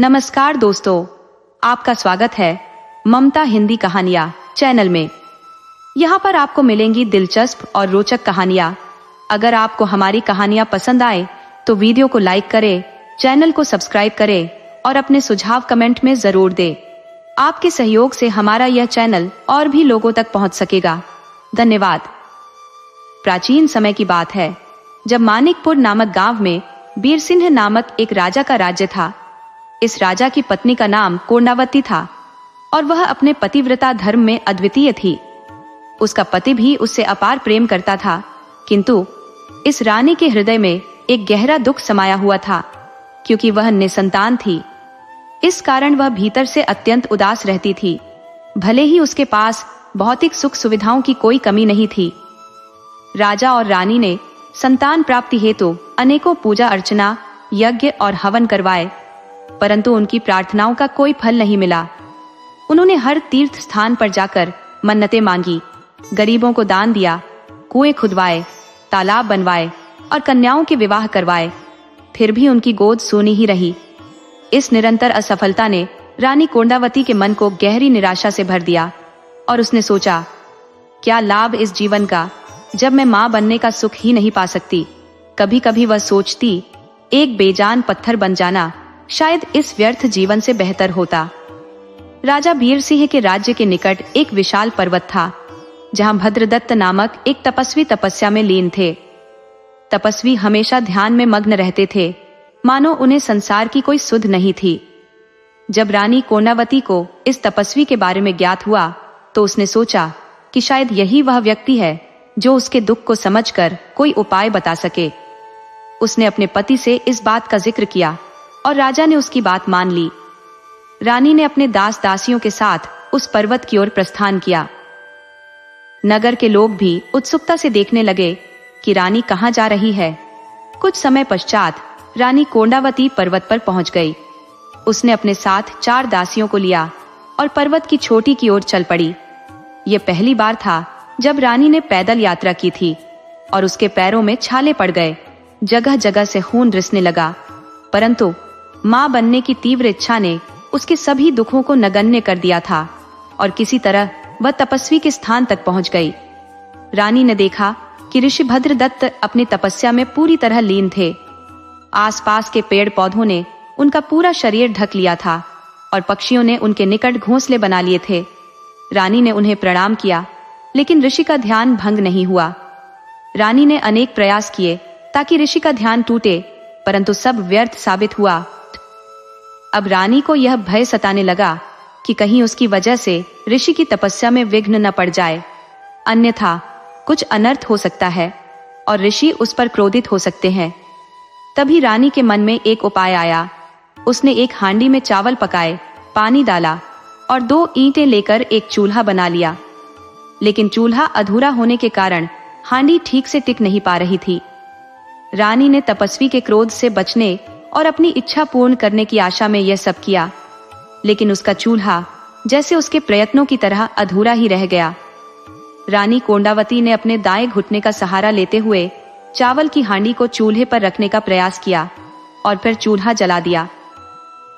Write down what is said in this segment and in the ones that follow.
नमस्कार दोस्तों, आपका स्वागत है ममता हिंदी कहानियां चैनल में। यहाँ पर आपको मिलेंगी दिलचस्प और रोचक कहानियां। अगर आपको हमारी कहानियां पसंद आए तो वीडियो को लाइक करें, चैनल को सब्सक्राइब करें और अपने सुझाव कमेंट में जरूर दें। आपके सहयोग से हमारा यह चैनल और भी लोगों तक पहुंच सकेगा। धन्यवाद। प्राचीन समय की बात है, जब मानिकपुर नामक गांव में बीरसिंह नामक एक राजा का राज्य था। इस राजा की पत्नी का नाम कोंडावती था और वह अपने पतिव्रता धर्म में अद्वितीय थी। उसका पति भी उससे अपार प्रेम करता था, किंतु इस रानी के हृदय में एक गहरा दुख समाया हुआ था, क्योंकि वह निसंतान थी। इस कारण वह भीतर से अत्यंत उदास रहती थी। भले ही उसके पास भौतिक सुख सुविधाओं की कोई कमी नहीं थी। राजा और रानी ने संतान प्राप्ति हेतु अनेकों पूजा अर्चना, यज्ञ और हवन करवाए, परंतु उनकी प्रार्थनाओं का कोई फल नहीं मिला। उन्होंने हर तीर्थ स्थान पर जाकर मन्नतें मांगी, गरीबों को दान दिया, कुएं खुदवाए, तालाब बनवाए और कन्याओं के विवाह करवाए, फिर भी उनकी गोद सूनी ही रही। इस निरंतर असफलता ने रानी कोंडावती के मन को गहरी निराशा से भर दिया और उसने सोचा, क्या लाभ इस जीवन का जब मैं मां बनने का सुख ही नहीं पा सकती। कभी कभी वह सोचती, एक बेजान पत्थर बन जाना शायद इस व्यर्थ जीवन से बेहतर होता। राजा बीरसिंह के राज्य के निकट एक विशाल पर्वत था, जहां भद्रदत्त नामक एक तपस्वी तपस्या में लीन थे। तपस्वी हमेशा ध्यान में मग्न रहते थे, मानो उन्हें संसार की कोई सुध नहीं थी। जब रानी कोंडावती को इस तपस्वी के बारे में ज्ञात हुआ तो उसने सोचा कि शायद यही वह व्यक्ति है जो उसके दुख को समझकर कोई उपाय बता सके। उसने अपने पति से इस बात का जिक्र किया और राजा ने उसकी बात मान ली। रानी ने अपने दास दासियों के साथ उस पर्वत की ओर प्रस्थान किया। नगर के लोग भी उत्सुकता से देखने लगे कि रानी कहाँ जा रही है। कुछ समय पश्चात रानी कोंडावती पर्वत पर पहुंच गई। उसने अपने साथ 4 दासियों को लिया और पर्वत की चोटी की ओर चल पड़ी। यह पहली बार था जब रानी ने पैदल यात्रा की थी और उसके पैरों में छाले पड़ गए। जगह जगह से खून रिसने लगा, परंतु मां बनने की तीव्र इच्छा ने उसके सभी दुखों को नगण्य कर दिया था और किसी तरह वह तपस्वी के स्थान तक पहुंच गई। रानी ने देखा कि ऋषि भद्रदत्त अपनी तपस्या में पूरी तरह लीन थे। आसपास के पेड़ पौधों ने उनका पूरा शरीर ढक लिया था और पक्षियों ने उनके निकट घोंसले बना लिए थे। रानी ने उन्हें प्रणाम किया, लेकिन ऋषि का ध्यान भंग नहीं हुआ। रानी ने अनेक प्रयास किए ताकि ऋषि का ध्यान टूटे, परंतु सब व्यर्थ साबित हुआ। अब रानी को यह भय सताने लगा कि कहीं उसकी वजह से ऋषि की तपस्या में विघ्न न पड़ जाए, अन्यथा कुछ अनर्थ हो सकता है और ऋषि उस पर क्रोधित हो सकते हैं। तभी रानी के मन में एक उपाय आया। उसने एक हांडी में चावल पकाए, पानी डाला और 2 ईंटें लेकर एक चूल्हा बना लिया। लेकिन चूल्हा अधूरा होने के कारण हांडी ठीक से टिक नहीं पा रही थी। रानी ने तपस्वी के क्रोध से बचने और अपनी इच्छा पूर्ण करने की आशा में यह सब किया, लेकिन उसका चूल्हा जैसे उसके प्रयत्नों की तरह अधूरा ही रह गया। रानी कोंडावती ने अपने दाएं घुटने का सहारा लेते हुए चावल की हांडी को चूल्हे पर रखने का प्रयास किया और फिर चूल्हा जला दिया।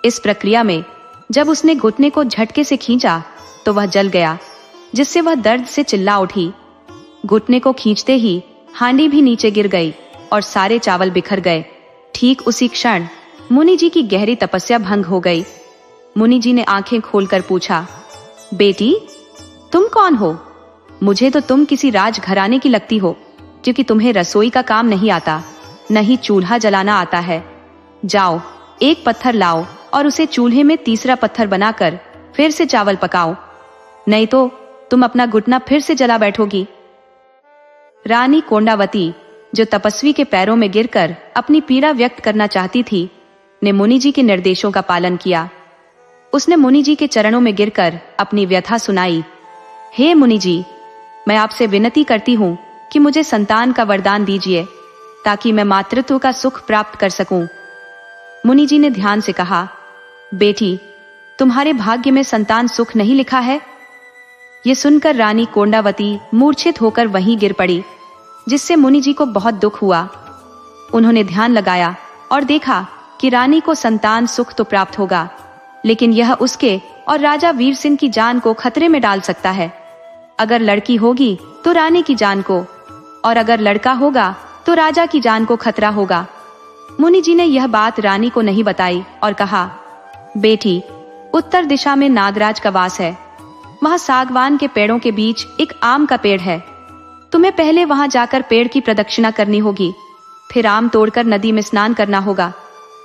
इस प्रक्रिया में जब उसने घुटने को झटके से खींचा तो वह जल गया, जिससे वह दर्द से चिल्ला उठी। घुटने को खींचते ही हांडी भी नीचे गिर गई और सारे चावल बिखर गए। ठीक उसी क्षण मुनि जी की गहरी तपस्या भंग हो गई। मुनि जी ने आंखें खोलकर पूछा, बेटी, तुम कौन हो? मुझे तो तुम किसी राजघराने की लगती हो, क्योंकि तुम्हें रसोई का काम नहीं आता, न ही चूल्हा जलाना आता है। जाओ, एक पत्थर लाओ और उसे चूल्हे में तीसरा पत्थर बनाकर फिर से चावल पकाओ, नहीं तो तुम अपना घुटना फिर से जला बैठोगी। रानी कोंडावती, जो तपस्वी के पैरों में गिरकर अपनी पीड़ा व्यक्त करना चाहती थी, ने मुनि जी के निर्देशों का पालन किया। उसने मुनि जी के चरणों में गिरकर अपनी व्यथा सुनाई। हे मुनि जी, मैं आपसे विनती करती हूँ कि मुझे संतान का वरदान दीजिए, ताकि मैं मातृत्व का सुख प्राप्त कर सकूं। मुनि जी ने ध्यान से कहा, बेटी, तुम्हारे भाग्य में संतान सुख नहीं लिखा है। ये सुनकर रानी कोंडावती मूर्छित होकर वहीं गिर पड़ी, जिससे मुनि जी को बहुत दुख हुआ। उन्होंने ध्यान लगाया और देखा कि रानी को संतान सुख तो प्राप्त होगा, लेकिन यह उसके और राजा वीर सिंह की जान को खतरे में डाल सकता है। अगर लड़की होगी तो रानी की जान को, और अगर लड़का होगा तो राजा की जान को खतरा होगा। मुनि जी ने यह बात रानी को नहीं बताई और कहा, बेटी, उत्तर दिशा में नागराज का वास है। वहां सागवान के पेड़ों के बीच एक आम का पेड़ है। तुम्हें पहले वहां जाकर पेड़ की प्रदक्षिणा करनी होगी, फिर आम तोड़कर नदी में स्नान करना होगा।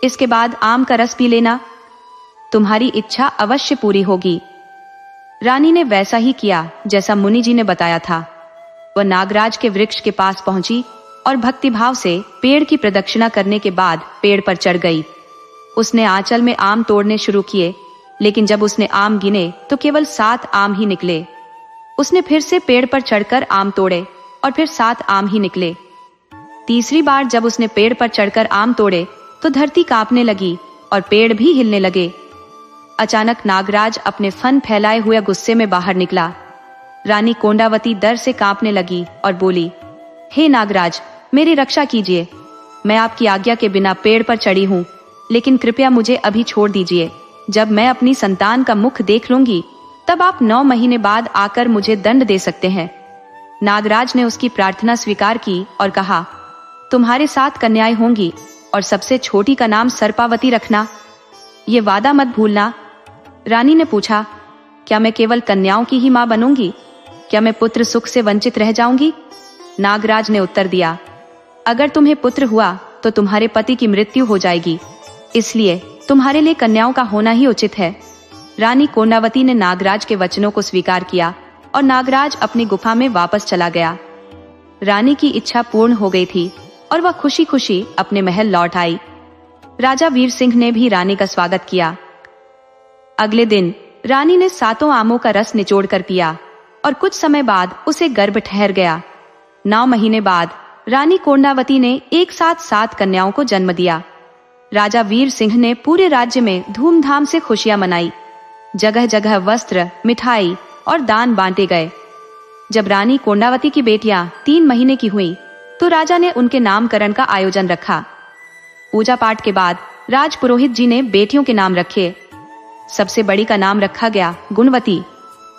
इसके बाद आम का रस पी लेना। तुम्हारी इच्छा अवश्य पूरी होगी। रानी ने वैसा ही किया जैसा मुनि जी ने बताया था। वह नागराज के वृक्ष के पास पहुंची और भक्तिभाव से पेड़ की प्रदक्षिणा करने के बाद पेड़ पर चढ़ गई। उसने आंचल में आम तोड़ने शुरू किए, लेकिन जब उसने आम गिने तो केवल 7 आम ही निकले। उसने फिर से पेड़ पर चढ़कर आम तोड़े और फिर 7 आम ही निकले। तीसरी बार जब उसने पेड़ पर चढ़कर आम तोड़े तो धरती कांपने लगी और पेड़ भी हिलने लगे। अचानक नागराज अपने फन फैलाए हुए गुस्से में बाहर निकला। रानी कोंडावती डर से कांपने लगी और बोली, हे नागराज, मेरी रक्षा कीजिए। मैं आपकी आज्ञा के बिना पेड़ पर चढ़ी हूँ, लेकिन कृपया मुझे अभी छोड़ दीजिए। जब मैं अपनी संतान का मुख देख लूंगी तब आप 9 महीने बाद आकर मुझे दंड दे सकते हैं। नागराज ने उसकी प्रार्थना स्वीकार की और कहा, तुम्हारे 7 कन्याएं होंगी और सबसे छोटी का नाम सर्पावती रखना। ये वादा मत भूलना। रानी ने पूछा, क्या मैं केवल कन्याओं की ही मां बनूंगी? क्या मैं पुत्र सुख से वंचित रह जाऊंगी? नागराज ने उत्तर दिया, अगर तुम्हें पुत्र हुआ तो तुम्हारे पति की मृत्यु हो जाएगी, इसलिए तुम्हारे लिए कन्याओं का होना ही उचित है। रानी कोंडावती ने नागराज के वचनों को स्वीकार किया और नागराज अपनी गुफा में वापस चला गया। रानी की इच्छा पूर्ण हो गई थी और वह खुशी खुशी अपने महल लौट आई। राजा वीर सिंह ने भी रानी का स्वागत किया। अगले दिन रानी ने 7 आमों का रस निचोड़ कर पिया और कुछ समय बाद उसे गर्भ ठहर गया। 9 महीने बाद रानी कोंडावती ने एक साथ 7 कन्याओं को जन्म दिया। राजा वीर सिंह ने पूरे राज्य में धूमधाम से खुशियां मनाई। जगह जगह वस्त्र, मिठाई और दान बांटे गए। जब रानी कोंडावती की बेटियां 3 महीने की हुई तो राजा ने उनके नामकरण का आयोजन रखा। पूजा पाठ के बाद राज पुरोहित जी ने बेटियों के नाम रखे। सबसे बड़ी का नाम रखा गया गुणवती,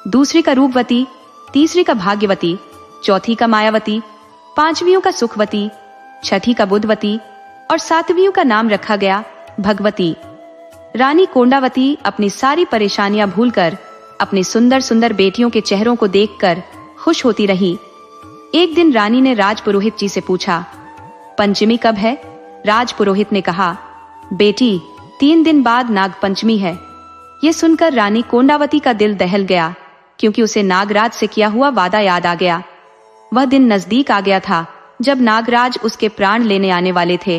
दूसरी का रूपवती, तीसरी का भाग्यवती, चौथी का मायावती, 5वीं का सुखवती, छठी का बुद्धवती और 7वीं का नाम रखा गया भगवती। रानी कोंडावती अपनी सारी परेशानियां भूलकर अपनी सुंदर सुंदर बेटियों के चेहरों को देखकर खुश होती रही। एक दिन रानी ने राजपुरोहित जी से पूछा, पंचमी कब है? राजपुरोहित ने कहा, बेटी, 3 दिन बाद नाग पंचमी है। ये सुनकर रानी कोंडावती का दिल दहल गया, क्योंकि उसे नागराज से किया हुआ वादा याद आ गया। वह दिन नजदीक आ गया था जब नागराज उसके प्राण लेने आने वाले थे।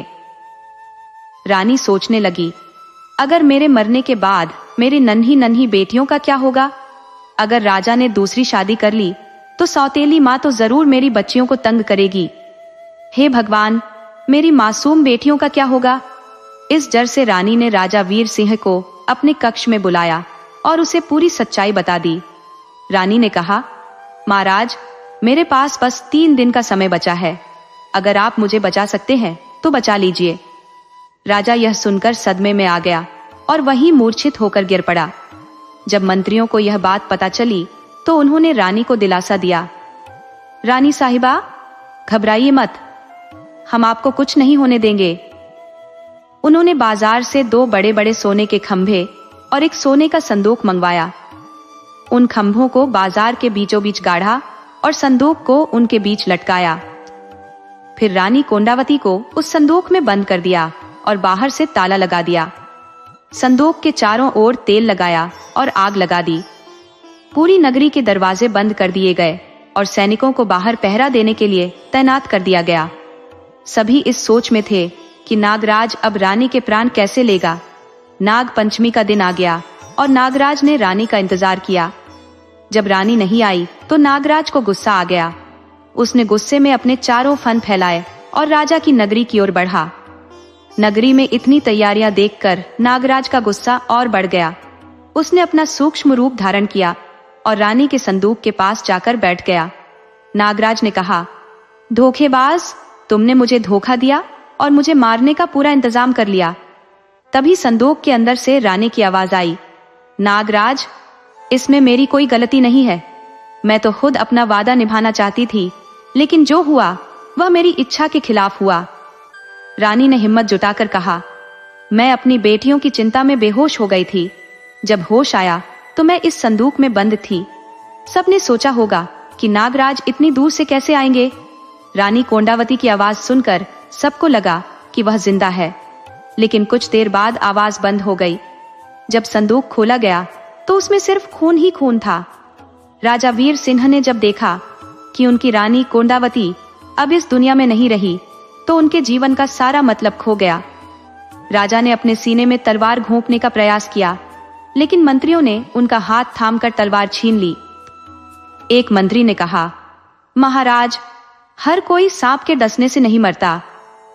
रानी सोचने लगी, अगर मेरे मरने के बाद मेरी नन्ही नन्ही बेटियों का क्या होगा? अगर राजा ने दूसरी शादी कर ली तो सौतेली माँ तो जरूर मेरी बच्चियों को तंग करेगी। हे भगवान, मेरी मासूम बेटियों का क्या होगा? इस डर से रानी ने राजा वीर सिंह को अपने कक्ष में बुलाया और उसे पूरी सच्चाई बता दी। रानी ने कहा, महाराज, मेरे पास बस 3 दिन का समय बचा है। अगर आप मुझे बचा सकते हैं तो बचा लीजिए। राजा यह सुनकर सदमे में आ गया और वहीं मूर्छित होकर गिर पड़ा। जब मंत्रियों को यह बात पता चली तो उन्होंने रानी को दिलासा दिया, रानी साहिबा, घबराइए मत, हम आपको कुछ नहीं होने देंगे। उन्होंने बाजार से 2 बड़े बड़े सोने के खंभे और एक सोने का संदूक मंगवाया। उन खंभों को बाजार के बीचों बीच गाढ़ा और संदूक को उनके बीच लटकाया। फिर रानी कोंडावती को उस संदूक में बंद कर दिया और बाहर से ताला लगा दिया। संदूक के चारों ओर तेल लगाया और आग लगा दी। पूरी नगरी के दरवाजे बंद कर दिए गए और सैनिकों को बाहर पहरा देने के लिए तैनात कर दिया गया। सभी इस सोच में थे कि नागराज अब रानी के प्राण कैसे लेगा। नाग पंचमी का दिन आ गया और नागराज ने रानी का इंतजार किया। जब रानी नहीं आई तो नागराज को गुस्सा आ गया। उसने गुस्से में अपने चारों फन फैलाए और राजा की नगरी की ओर बढ़ा। नगरी में इतनी तैयारियां देखकर नागराज का गुस्सा और बढ़ गया। उसने अपना सूक्ष्म रूप धारण किया और रानी के संदूक के पास जाकर बैठ गया। नागराज ने कहा, धोखेबाज, तुमने मुझे धोखा दिया और मुझे मारने का पूरा इंतजाम कर लिया। तभी संदूक के अंदर से रानी की आवाज आई, नागराज, इसमें मेरी कोई गलती नहीं है। मैं तो खुद अपना वादा निभाना चाहती थी, लेकिन जो हुआ वह मेरी इच्छा के खिलाफ हुआ। रानी ने हिम्मत जुटाकर कहा, मैं अपनी बेटियों की चिंता में बेहोश हो गई थी। जब होश आया तो मैं इस संदूक में बंद थी। सबने सोचा होगा कि नागराज इतनी दूर से कैसे आएंगे। रानी कोंडावती की आवाज सुनकर सबको लगा कि वह जिंदा है, लेकिन कुछ देर बाद आवाज बंद हो गई। जब संदूक खोला गया तो उसमें सिर्फ खून ही खून था। राजा वीर सिंह ने जब देखा कि उनकी रानी कोंडावती अब इस दुनिया में नहीं रही, तो उनके जीवन का सारा मतलब खो गया। राजा ने अपने सीने में तलवार घोंपने का प्रयास किया, लेकिन मंत्रियों ने उनका हाथ थामकर तलवार छीन ली। एक मंत्री ने कहा, महाराज, हर कोई सांप के डसने से नहीं मरता।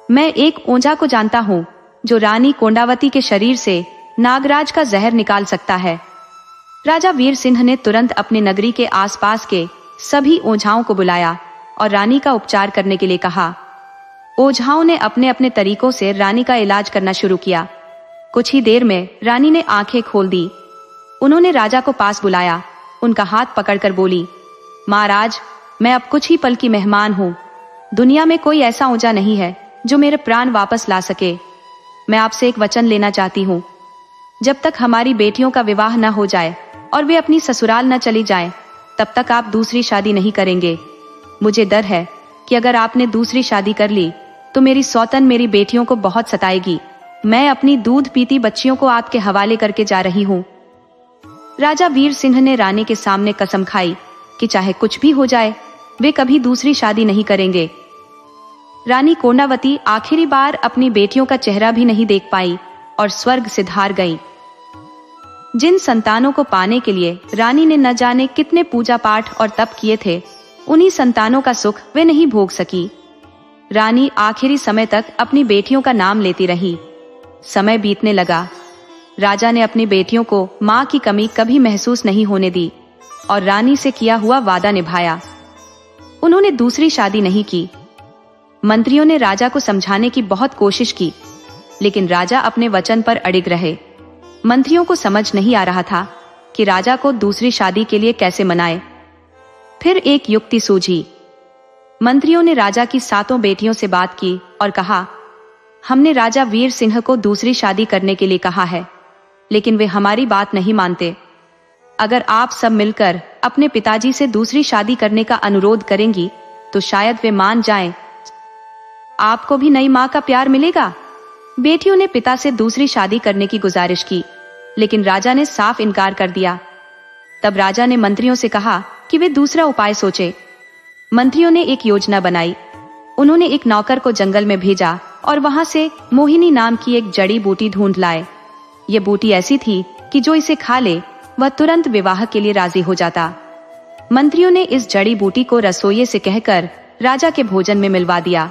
मैं एक ओंझा को जानता हूं जो रानी कोंडावती के शरीर से नागराज का जहर निकाल सकता है। राजा वीर सिंह ने तुरंत अपनी नगरी के आसपास के सभी ओझाओं को बुलाया और रानी का उपचार करने के लिए कहा। ओझाओं ने अपने अपने तरीकों से रानी का इलाज करना शुरू किया। कुछ ही देर में रानी ने आंखें खोल दी। उन्होंने राजा को पास बुलाया, उनका हाथ पकड़कर बोली, महाराज, मैं अब कुछ ही पल की मेहमान हूं। दुनिया में कोई ऐसा ओझा नहीं है जो मेरे प्राण वापस ला सके। मैं आपसे एक वचन लेना चाहती हूँ। जब तक हमारी बेटियों का विवाह न हो जाए और वे अपनी ससुराल न चली जाएं, तब तक आप दूसरी शादी नहीं करेंगे। मुझे डर है कि अगर आपने दूसरी शादी कर ली तो मेरी सौतन मेरी बेटियों को बहुत सताएगी। मैं अपनी दूध पीती बच्चियों को आपके हवाले करके जा रही हूँ। राजा वीर सिंह ने रानी के सामने कसम खाई कि चाहे कुछ भी हो जाए, वे कभी दूसरी शादी नहीं करेंगे। रानी कोंडावती आखिरी बार अपनी बेटियों का चेहरा भी नहीं देख पाई और स्वर्ग से धार गई। जिन संतानों को पाने के लिए रानी ने न जाने कितने पूजा पाठ और तप किए थे, उन्हीं संतानों का सुख वे नहीं भोग सकी। रानी आखिरी समय तक अपनी बेटियों का नाम लेती रही। समय बीतने लगा। राजा ने अपनी बेटियों को मां की कमी कभी महसूस नहीं होने दी और रानी से किया हुआ वादा निभाया। उन्होंने दूसरी शादी नहीं की। मंत्रियों ने राजा को समझाने की बहुत कोशिश की, लेकिन राजा अपने वचन पर अड़िग रहे। मंत्रियों को समझ नहीं आ रहा था कि राजा को दूसरी शादी के लिए कैसे मनाए। फिर एक युक्ति सूझी। मंत्रियों ने राजा की 7 बेटियों से बात की और कहा, हमने राजा वीर सिंह को दूसरी शादी करने के लिए कहा है, लेकिन वे हमारी बात नहीं मानते। अगर आप सब मिलकर अपने पिताजी से दूसरी शादी करने का अनुरोध करेंगी तो शायद वे मान जाएं। आपको भी नई मां का प्यार मिलेगा। बेटियों ने पिता से दूसरी शादी करने की गुजारिश की, लेकिन राजा ने साफ इनकार कर दिया। तब राजा ने मंत्रियों से कहा कि वे दूसरा उपाय सोचे। मंत्रियों ने एक योजना बनाई। उन्होंने एक नौकर को जंगल में भेजा और वहां से मोहिनी नाम की एक जड़ी बूटी ढूंढ लाए। ये बूटी ऐसी थी कि जो इसे खा ले वह तुरंत विवाह के लिए राजी हो जाता। मंत्रियों ने इस जड़ी बूटी को रसोइये से कहकर राजा के भोजन में मिलवा दिया।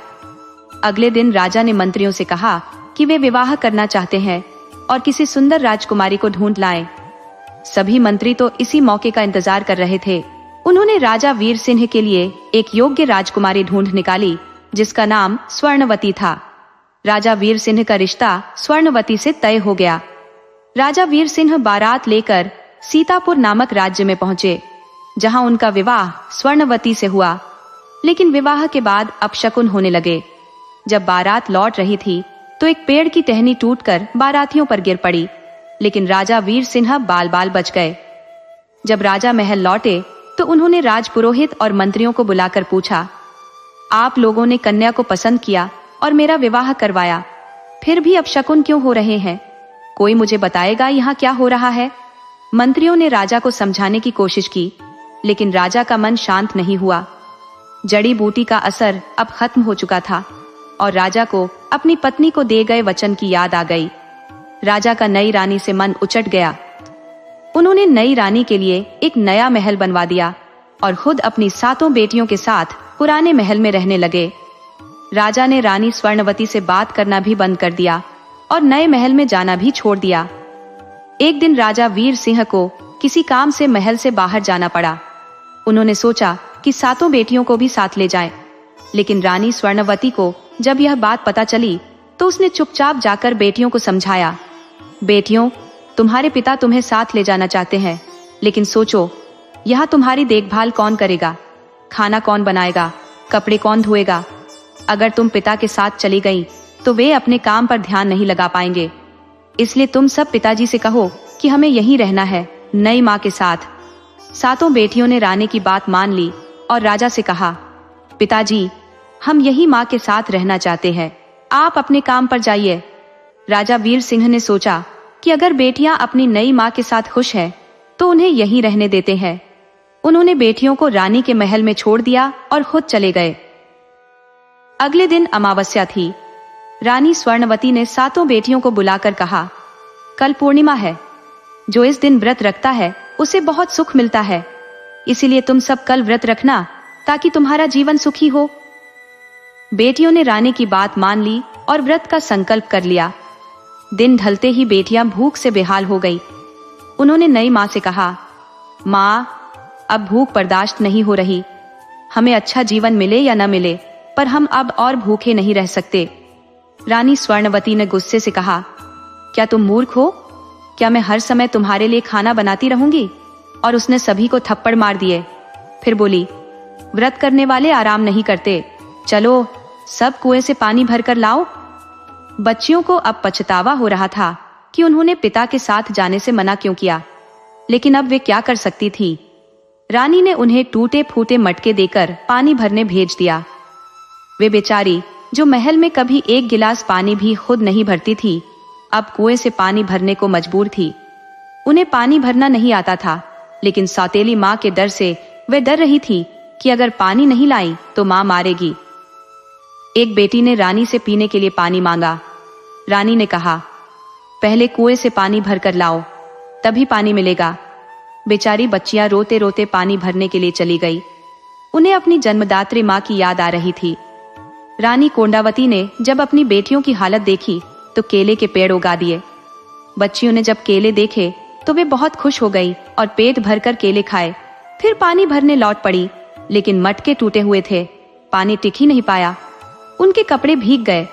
अगले दिन राजा ने मंत्रियों से कहा कि वे विवाह करना चाहते हैं और किसी सुंदर राजकुमारी को ढूंढ लाएं। सभी मंत्री तो इसी मौके का इंतजार कर रहे थे। उन्होंने राजा वीर सिंह के लिए एक योग्य राजकुमारी ढूंढ निकाली, जिसका नाम स्वर्णवती था। राजा वीर सिंह का रिश्ता स्वर्णवती से तय हो गया। राजा वीर सिंह बारात लेकर सीतापुर नामक राज्य में पहुंचे, जहां उनका विवाह स्वर्णवती से हुआ। लेकिन विवाह के बाद अपशकुन होने लगे। जब बारात लौट रही थी तो एक पेड़ की टहनी टूटकर बारातियों पर गिर पड़ी, लेकिन राजा वीर सिंह बाल बाल बच गए। जब राजा महल लौटे तो उन्होंने राजपुरोहित और मंत्रियों को बुलाकर पूछा, आप लोगों ने कन्या को पसंद किया और मेरा विवाह करवाया, फिर भी अपशकुन क्यों हो रहे हैं? कोई मुझे बताएगा यहाँ क्या हो रहा है? मंत्रियों ने राजा को समझाने की कोशिश की, लेकिन राजा का मन शांत नहीं हुआ। जड़ी बूटी का असर अब खत्म हो चुका था और राजा को अपनी पत्नी को दिए गए वचन की याद आ गई। राजा का नई रानी से मन उचट गया। उन्होंने नई रानी के लिए एक नया महल बनवा दिया और खुद अपनी 7 बेटियों के साथ पुराने महल में रहने लगे। राजा ने रानी स्वर्णवती से बात करना भी बंद कर दिया और नए महल में जाना भी छोड़ दिया। एक दिन राजा वीर सिंह को किसी काम से महल से बाहर जाना पड़ा। उन्होंने सोचा कि 7 बेटियों को भी साथ ले जाएं, लेकिन रानी स्वर्णवती को जब यह बात पता चली तो उसने चुपचाप जाकर बेटियों को समझाया बेटियों, तुम्हारे पिता तुम्हें साथ ले जाना चाहते हैं, लेकिन सोचो, यहाँ तुम्हारी देखभाल कौन करेगा? खाना कौन बनाएगा? कपड़े कौन धोएगा? अगर तुम पिता के साथ चली गई तो वे अपने काम पर ध्यान नहीं लगा पाएंगे। इसलिए तुम सब पिताजी से कहो कि हमें यहीं रहना है, नई माँ के साथ। सातों बेटियों ने रानी की बात मान ली और राजा से कहा, पिताजी, हम यही माँ के साथ रहना चाहते हैं, आप अपने काम पर जाइए। राजा वीर सिंह ने सोचा कि अगर बेटियां अपनी नई माँ के साथ खुश हैं, तो उन्हें यहीं रहने देते हैं। उन्होंने बेटियों को रानी के महल में छोड़ दिया और खुद चले गए। अगले दिन अमावस्या थी। रानी स्वर्णवती ने सातों बेटियों को बुलाकर कहा, कल पूर्णिमा है। जो इस दिन व्रत रखता है उसे बहुत सुख मिलता है, इसीलिए तुम सब कल व्रत रखना ताकि तुम्हारा जीवन सुखी हो। बेटियों ने रानी की बात मान ली और व्रत का संकल्प कर लिया। दिन ढलते ही बेटियां भूख से बेहाल हो गई। उन्होंने नई माँ से कहा, माँ, अब भूख बर्दाश्त नहीं हो रही। हमें अच्छा जीवन मिले या न मिले, पर हम अब और भूखे नहीं रह सकते। रानी स्वर्णवती ने गुस्से से कहा, क्या तुम मूर्ख हो? क्या मैं हर समय तुम्हारे लिए खाना बनाती रहूंगी? और उसने सभी को थप्पड़ मार दिए। फिर बोली, व्रत करने वाले आराम नहीं करते, चलो सब कुएं से पानी भरकर लाओ। बच्चियों को अब पछतावा हो रहा था कि उन्होंने पिता के साथ जाने से मना क्यों किया, लेकिन अब वे क्या कर सकती थी। रानी ने उन्हें टूटे फूटे मटके देकर पानी भरने भेज दिया। वे बेचारी, जो महल में कभी एक गिलास पानी भी खुद नहीं भरती थी, अब कुएं से पानी भरने को मजबूर थी। उन्हें पानी भरना नहीं आता था, लेकिन सौतेली माँ के डर से वे डर रही थी कि अगर पानी नहीं लाई तो माँ मारेगी। एक बेटी ने रानी से पीने के लिए पानी मांगा। रानी ने कहा, पहले कुएं से पानी भरकर लाओ, तभी पानी मिलेगा। बेचारी बच्चियां रोते रोते पानी भरने के लिए चली गई। उन्हें अपनी जन्मदात्री माँ की याद आ रही थी। रानी कोंडावती ने जब अपनी बेटियों की हालत देखी तो केले के पेड़ उगा दिए। बच्चियों ने जब केले देखे तो वे बहुत खुश हो गई और पेट भरकर केले खाए। फिर पानी भरने लौट पड़ी, लेकिन मटके टूटे हुए थे, पानी टिक ही नहीं पाया। उनके कपड़े भीग गए।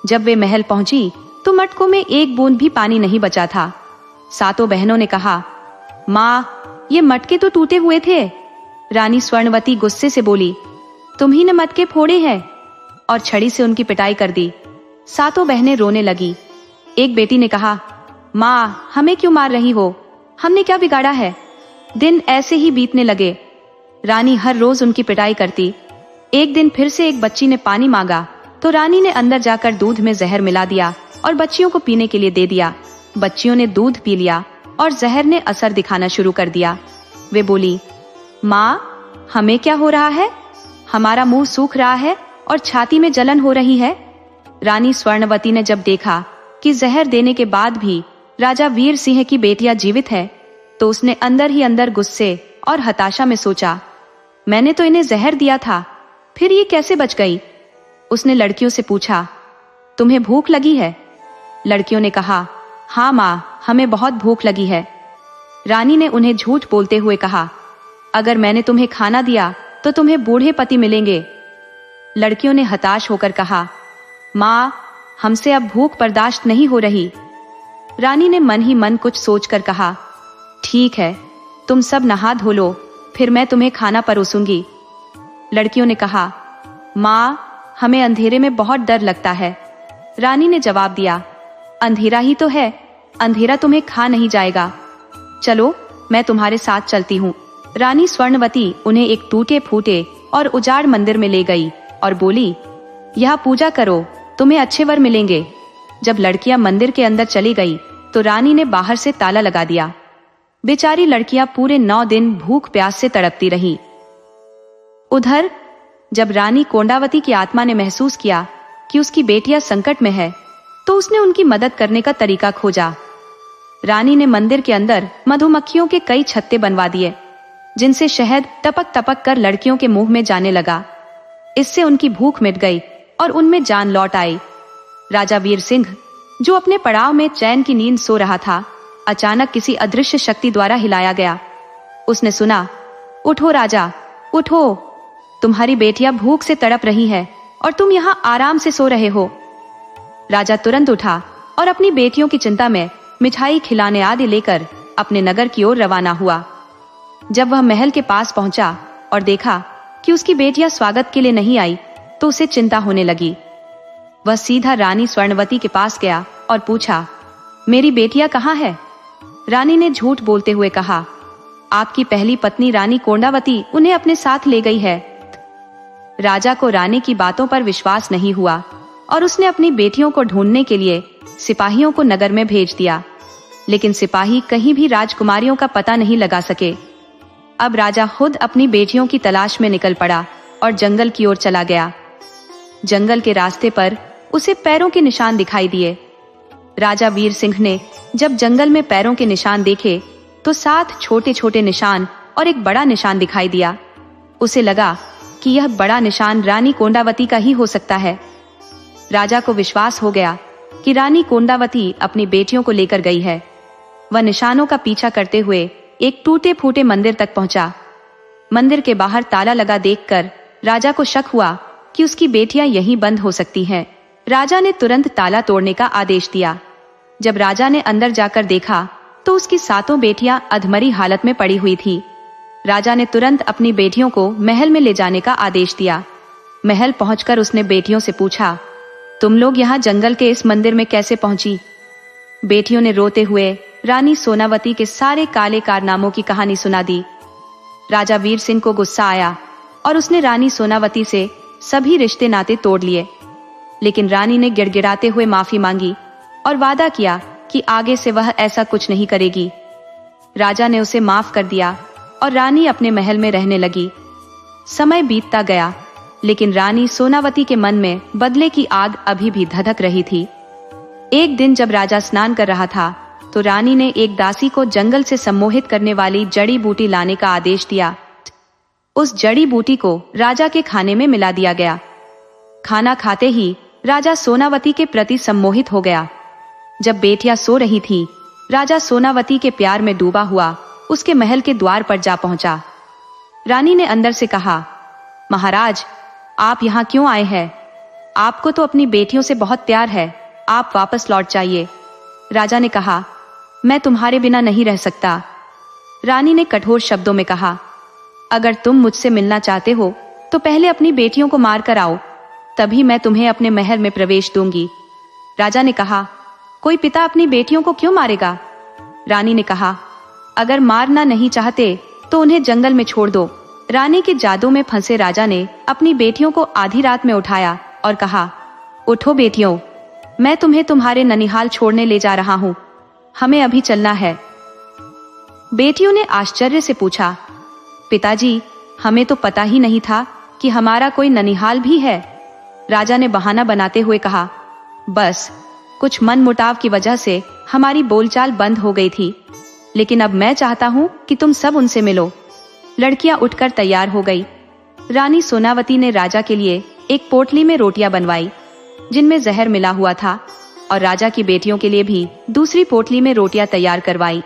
जब वे महल पहुंची तो मटकों में एक बूंद भी पानी नहीं बचा था। सातों बहनों ने कहा, माँ, ये मटके तो टूटे हुए थे। रानी स्वर्णवती गुस्से से बोली, तुम ही ने मटके फोड़े हैं, और छड़ी से उनकी पिटाई कर दी। सातों बहनें रोने लगी। एक बेटी ने कहा, माँ, हमें क्यों मार रही हो? हमने क्या बिगाड़ा है? दिन ऐसे ही बीतने लगे। रानी हर रोज उनकी पिटाई करती। एक दिन फिर से एक बच्ची ने पानी मांगा तो रानी ने अंदर जाकर दूध में जहर मिला दिया और बच्चियों को पीने के लिए दे दिया। बच्चियों ने दूध पी लिया और जहर ने असर दिखाना शुरू कर दिया। वे बोली, माँ, हमें क्या हो रहा है? हमारा मुंह सूख रहा है और छाती में जलन हो रही है। रानी स्वर्णवती ने जब देखा कि जहर देने के बाद भी राजा वीर सिंह की बेटियां जीवित है, तो उसने अंदर ही अंदर गुस्से और हताशा में सोचा, मैंने तो इन्हें जहर दिया था, फिर ये कैसे बच गई? उसने लड़कियों से पूछा, तुम्हें भूख लगी है? लड़कियों ने कहा, हाँ माँ, हमें बहुत भूख लगी है। रानी ने उन्हें झूठ बोलते हुए कहा, अगर मैंने तुम्हें खाना दिया तो तुम्हें बूढ़े पति मिलेंगे। लड़कियों ने हताश होकर कहा, माँ, हमसे अब भूख बर्दाश्त नहीं हो रही। रानी ने मन ही मन कुछ सोचकर कहा, ठीक है, तुम सब नहा धो लो, फिर मैं तुम्हें खाना परोसूंगी। लड़कियों ने कहा, माँ, हमें अंधेरे में बहुत डर लगता है। रानी ने जवाब दिया, अंधेरा ही तो है, अंधेरा तुम्हें खा नहीं जाएगा। चलो, मैं तुम्हारे साथ चलती हूँ। रानी स्वर्णवती उन्हें एक टूटे फूटे और उजाड़ मंदिर में ले गई और बोली, यह पूजा करो, तुम्हें अच्छे वर मिलेंगे। जब लड़कियां मंदिर के अंदर चली गई तो रानी ने बाहर से ताला लगा दिया। बेचारी लड़कियां पूरे 9 दिन भूख प्यास से तड़पती रही। उधर जब रानी कोंडावती की आत्मा ने महसूस किया कि उसकी बेटियां संकट में है, तो उसने उनकी मदद करने का तरीका खोजा। रानी ने मंदिर के अंदर मधुमक्खियों के कई छत्ते बनवा दिए, जिनसे शहद टपक टपक कर लड़कियों के मुंह में जाने लगा। इससे उनकी भूख मिट गई और उनमें जान लौट आई। राजा वीर सिंह, जो अपने पड़ाव में चैन की नींद सो रहा था, अचानक किसी अदृश्य शक्ति द्वारा हिलाया गया। उसने सुना, उठो राजा, उठो, तुम्हारी बेटियां भूख से तड़प रही है और तुम यहाँ आराम से सो रहे हो। राजा तुरंत उठा और अपनी बेटियों की चिंता में मिठाई खिलाने आदि लेकर अपने नगर की ओर रवाना हुआ। जब वह महल के पास पहुंचा और देखा कि उसकी बेटियां स्वागत के लिए नहीं आई, तो उसे चिंता होने लगी। वह सीधा रानी स्वर्णवती के पास गया और पूछा, मेरी बेटियां कहाँ है? रानी ने झूठ बोलते हुए कहा, आपकी पहली पत्नी रानी कोंडावती उन्हें अपने साथ ले गई है। राजा को रानी की बातों पर विश्वास नहीं हुआ और उसने अपनी बेटियों को ढूंढने के लिए सिपाहियों को नगर में भेज दिया, लेकिन सिपाही कहीं भी राजकुमारियों का पता नहीं लगा सके। अब राजा खुद अपनी बेटियों की तलाश में निकल पड़ा और जंगल की ओर चला गया। जंगल के रास्ते पर उसे पैरों के निशान दिखाई दिए। राजा वीर सिंह ने जब जंगल में पैरों के निशान देखे तो 7 छोटे छोटे निशान और एक बड़ा निशान दिखाई दिया। उसे लगा कि यह बड़ा निशान रानी कोंडावती का ही हो सकता है। राजा को विश्वास हो गया कि रानी कोंडावती अपनी बेटियों को लेकर गई है। वह निशानों का पीछा करते हुए एक टूटे फूटे मंदिर तक पहुंचा। मंदिर के बाहर ताला लगा देखकर राजा को शक हुआ कि उसकी बेटियां यहीं बंद हो सकती हैं। राजा ने तुरंत ताला तोड़ने का आदेश दिया। जब राजा ने अंदर जाकर देखा तो उसकी 7 बेटियां अधमरी हालत में पड़ी हुई थी। राजा ने तुरंत अपनी बेटियों को महल में ले जाने का आदेश दिया। महल पहुंचकर उसने बेटियों से पूछा, तुम लोग यहाँ जंगल के इस मंदिर में कैसे पहुंची? बेटियों ने रोते हुए रानी सोनावती के सारे काले कारनामों की कहानी सुना दी। राजा वीर सिंह को गुस्सा आया और उसने रानी सोनावती से सभी रिश्ते नाते तोड़ लिए, लेकिन रानी ने गिड़गिड़ाते हुए माफी मांगी और वादा किया कि आगे से वह ऐसा कुछ नहीं करेगी। राजा ने उसे माफ कर दिया और रानी अपने महल में रहने लगी। समय बीतता गया, लेकिन रानी सोनावती के मन में बदले की आग अभी भी धधक रही थी। एक दिन जब राजा स्नान कर रहा था तो रानी ने एक दासी को जंगल से सम्मोहित करने वाली जड़ी बूटी लाने का आदेश दिया। उस जड़ी बूटी को राजा के खाने में मिला दिया गया। खाना खाते ही राजा सोनावती के प्रति सम्मोहित हो गया। जब बेटियां सो रही थी, राजा सोनावती के प्यार में डूबा हुआ उसके महल के द्वार पर जा पहुंचा। रानी ने अंदर से कहा, महाराज, आप यहाँ क्यों आए हैं? आपको तो अपनी बेटियों से बहुत प्यार है, आप वापस लौट जाइए। राजा ने कहा, मैं तुम्हारे बिना नहीं रह सकता। रानी ने कठोर शब्दों में कहा, अगर तुम मुझसे मिलना चाहते हो तो पहले अपनी बेटियों को मार कर आओ, तभी मैं तुम्हें अपने महल में प्रवेश दूंगी। राजा ने कहा, कोई पिता अपनी बेटियों को क्यों मारेगा? रानी ने कहा, अगर मारना नहीं चाहते तो उन्हें जंगल में छोड़ दो। रानी के जादू में फंसे राजा ने अपनी बेटियों को आधी रात में उठाया और कहा, उठो बेटियों, मैं तुम्हें तुम्हारे ननिहाल छोड़ने ले जा रहा हूँ, हमें अभी चलना है। बेटियों ने आश्चर्य से पूछा, पिताजी, हमें तो पता ही नहीं था कि हमारा कोई ननिहाल भी है। राजा ने बहाना बनाते हुए कहा, बस कुछ मनमुटाव की वजह से हमारी बोलचाल बंद हो गई थी, लेकिन अब मैं चाहता हूँ कि तुम सब उनसे मिलो। लड़कियां उठकर तैयार हो गई। रानी सोनावती ने राजा के लिए एक पोटली में रोटियां बनवाई जिनमें जहर मिला हुआ था, और राजा की बेटियों के लिए भी दूसरी पोटली में रोटियां तैयार करवाई।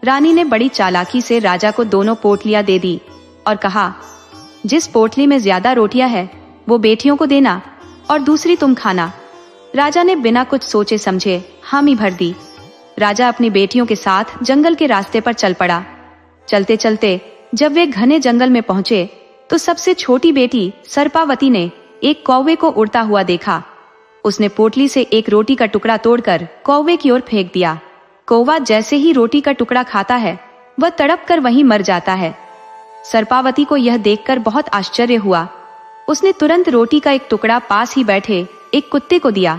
रानी ने बड़ी चालाकी से राजा को दोनों पोटलियां दे दी और कहा, जिस पोटली में ज्यादा रोटियां है वो बेटियों को देना और दूसरी तुम खाना। राजा ने बिना कुछ सोचे समझे हामी भर दी। राजा अपनी बेटियों के साथ जंगल के रास्ते पर चल पड़ा। चलते चलते जब वे घने जंगल में पहुंचे तो सबसे छोटी बेटी सर्पावती ने एक कौवे को उड़ता हुआ देखा। उसने पोटली से एक रोटी का टुकड़ा तोड़कर कौवे की ओर फेंक दिया। कौवा जैसे ही रोटी का टुकड़ा खाता है, वह तड़प कर वहीं मर जाता है। सर्पावती को यह देखकर बहुत आश्चर्य हुआ। उसने तुरंत रोटी का एक टुकड़ा पास ही बैठे एक कुत्ते को दिया।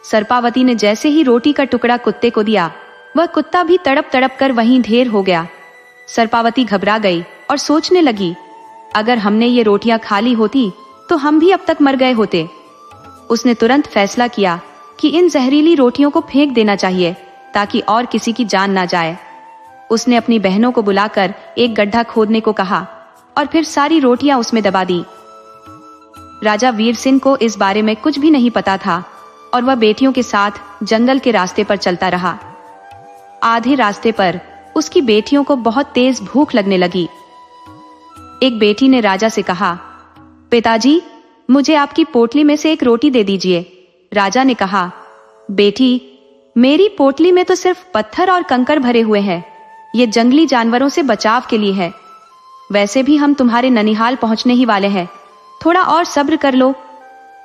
सर्पावती ने जैसे ही रोटी का टुकड़ा कुत्ते को दिया, वह कुत्ता भी तड़प तड़प कर वहीं ढेर हो गया। सर्पावती घबरा गई और सोचने लगी, अगर हमने ये रोटियां खा ली होती तो हम भी अब तक मर गए होते। उसने तुरंत फैसला किया कि इन जहरीली रोटियों को फेंक देना चाहिए ताकि और किसी की जान ना जाए। उसने अपनी बहनों को बुलाकर एक गड्ढा खोदने को कहा और फिर सारी रोटियां उसमें दबा दी। राजा वीर सिंह को इस बारे में कुछ भी नहीं पता था और वह बेटियों के साथ जंगल के रास्ते पर चलता रहा। आधे रास्ते पर उसकी बेटियों को बहुत तेज भूख लगने लगी। एक बेटी ने राजा से कहा, पिताजी, मुझे आपकी पोटली में से एक रोटी दे दीजिए। राजा ने कहा, बेटी, मेरी पोटली में तो सिर्फ पत्थर और कंकड़ भरे हुए हैं। ये जंगली जानवरों से बचाव के लिए है। वैसे भी हम तुम्हारे ननिहाल पहुंचने ही वाले हैं, थोड़ा और सब्र कर लो।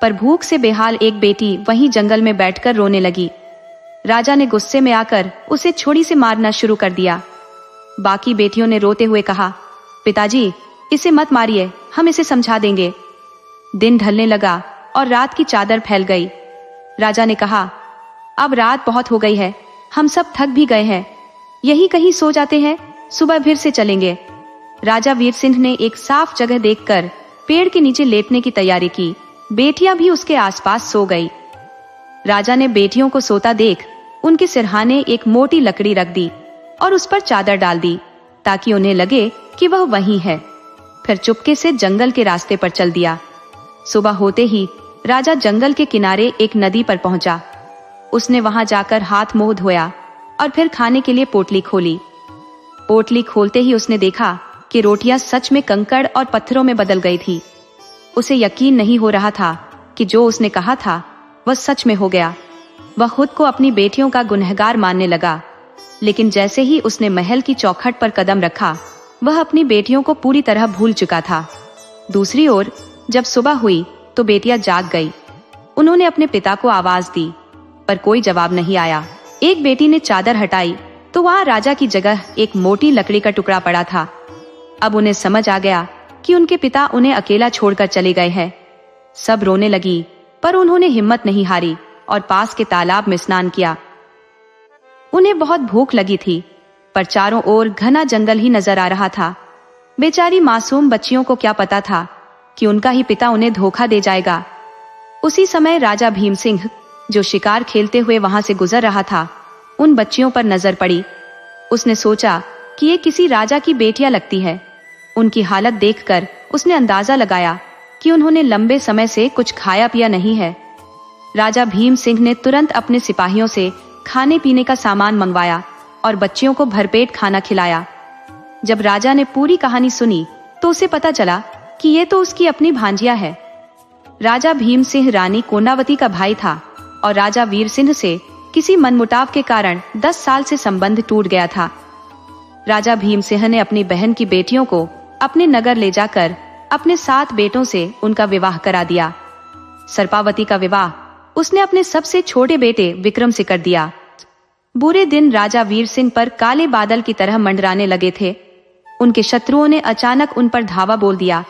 पर भूख से बेहाल एक बेटी वहीं जंगल में बैठकर रोने लगी। राजा ने गुस्से में आकर उसे छुरी से मारना शुरू कर दिया। बाकी बेटियों ने रोते हुए कहा, पिताजी इसे मत मारिए, हम इसे समझा देंगे। दिन ढलने लगा और रात की चादर फैल गई। राजा ने कहा, अब रात बहुत हो गई है, हम सब थक भी गए हैं, यही कहीं सो जाते हैं, सुबह फिर से चलेंगे। राजा वीर सिंह ने एक साफ जगह देखकर पेड़ के नीचे लेटने की तैयारी की। बेटियां भी उसके आसपास सो गई। राजा ने बेटियों को सोता देख उनके सिरहाने एक मोटी लकड़ी रख दी और उस पर चादर डाल दी ताकि उन्हें लगे कि वह वहीं है। फिर चुपके से जंगल के रास्ते पर चल दिया। सुबह होते ही राजा जंगल के किनारे एक नदी पर पहुंचा। उसने वहां जाकर हाथ मुंह धोया और फिर खाने के लिए पोटली खोली। पोटली खोलते ही उसने देखा कि रोटियां सच में कंकड़ और पत्थरों में बदल गई थी। उसे यकीन नहीं हो रहा था कि जो उसने कहा था वह सच में हो गया। वह खुद को अपनी बेटियों का गुनहगार मानने लगा, लेकिन जैसे ही उसने महल की चौखट पर कदम रखा, वह अपनी बेटियों को पूरी तरह भूल चुका था। दूसरी ओर जब सुबह हुई तो बेटियां जाग गई। उन्होंने अपने पिता को आवाज दी, पर कोई जवाब नहीं आया। एक बेटी ने चादर हटाई तो वहां राजा की जगह एक मोटी लकड़ी का टुकड़ा पड़ा था। अब उन्हें समझ आ गया कि उनके पिता उन्हें अकेला छोड़कर चले गए हैं। सब रोने लगी, पर उन्होंने हिम्मत नहीं हारी और पास के तालाब में स्नान किया। उन्हें बहुत भूख लगी थी, पर चारों ओर घना जंगल ही नजर आ रहा था। बेचारी मासूम बच्चियों को क्या पता था कि उनका ही पिता उन्हें धोखा दे जाएगा। उसी समय राजा भीम सिंह, जो शिकार खेलते हुए वहां से गुजर रहा था, उन बच्चियों पर नजर पड़ी। उसने सोचा कि ये किसी राजा की बेटियां लगती है। उनकी हालत देखकर उसने अंदाजा लगाया कि उन्होंने लंबे समय से कुछ खाया पिया नहीं है। राजा भीम सिंह ने तुरंत अपने सिपाहियों से खाने पीने का सामान मंगवाया और बच्चियों को भरपेट खाना खिलाया। जब राजा ने पूरी कहानी सुनी तो उसे पता चला कि ये तो उसकी अपनी भांजिया है। राजा भीम सिंह रानी कोंडावती का भाई था और राजा वीर सिंह से किसी मनमुटाव के कारण 10 साल से संबंध टूट गया था। राजा भीम सिंह ने अपनी बहन की बेटियों को अपने नगर ले जाकर अपने 7 बेटों से उनका विवाह करा दिया। सर्पावती का विवाह उसने अपने सबसे छोटे बेटे विक्रम से कर दिया। बुरे दिन राजा वीर सिंह पर काले बादल की तरह मंडराने लगे थे। उनके शत्रुओं ने अचानक उन पर धावा बोल दिया,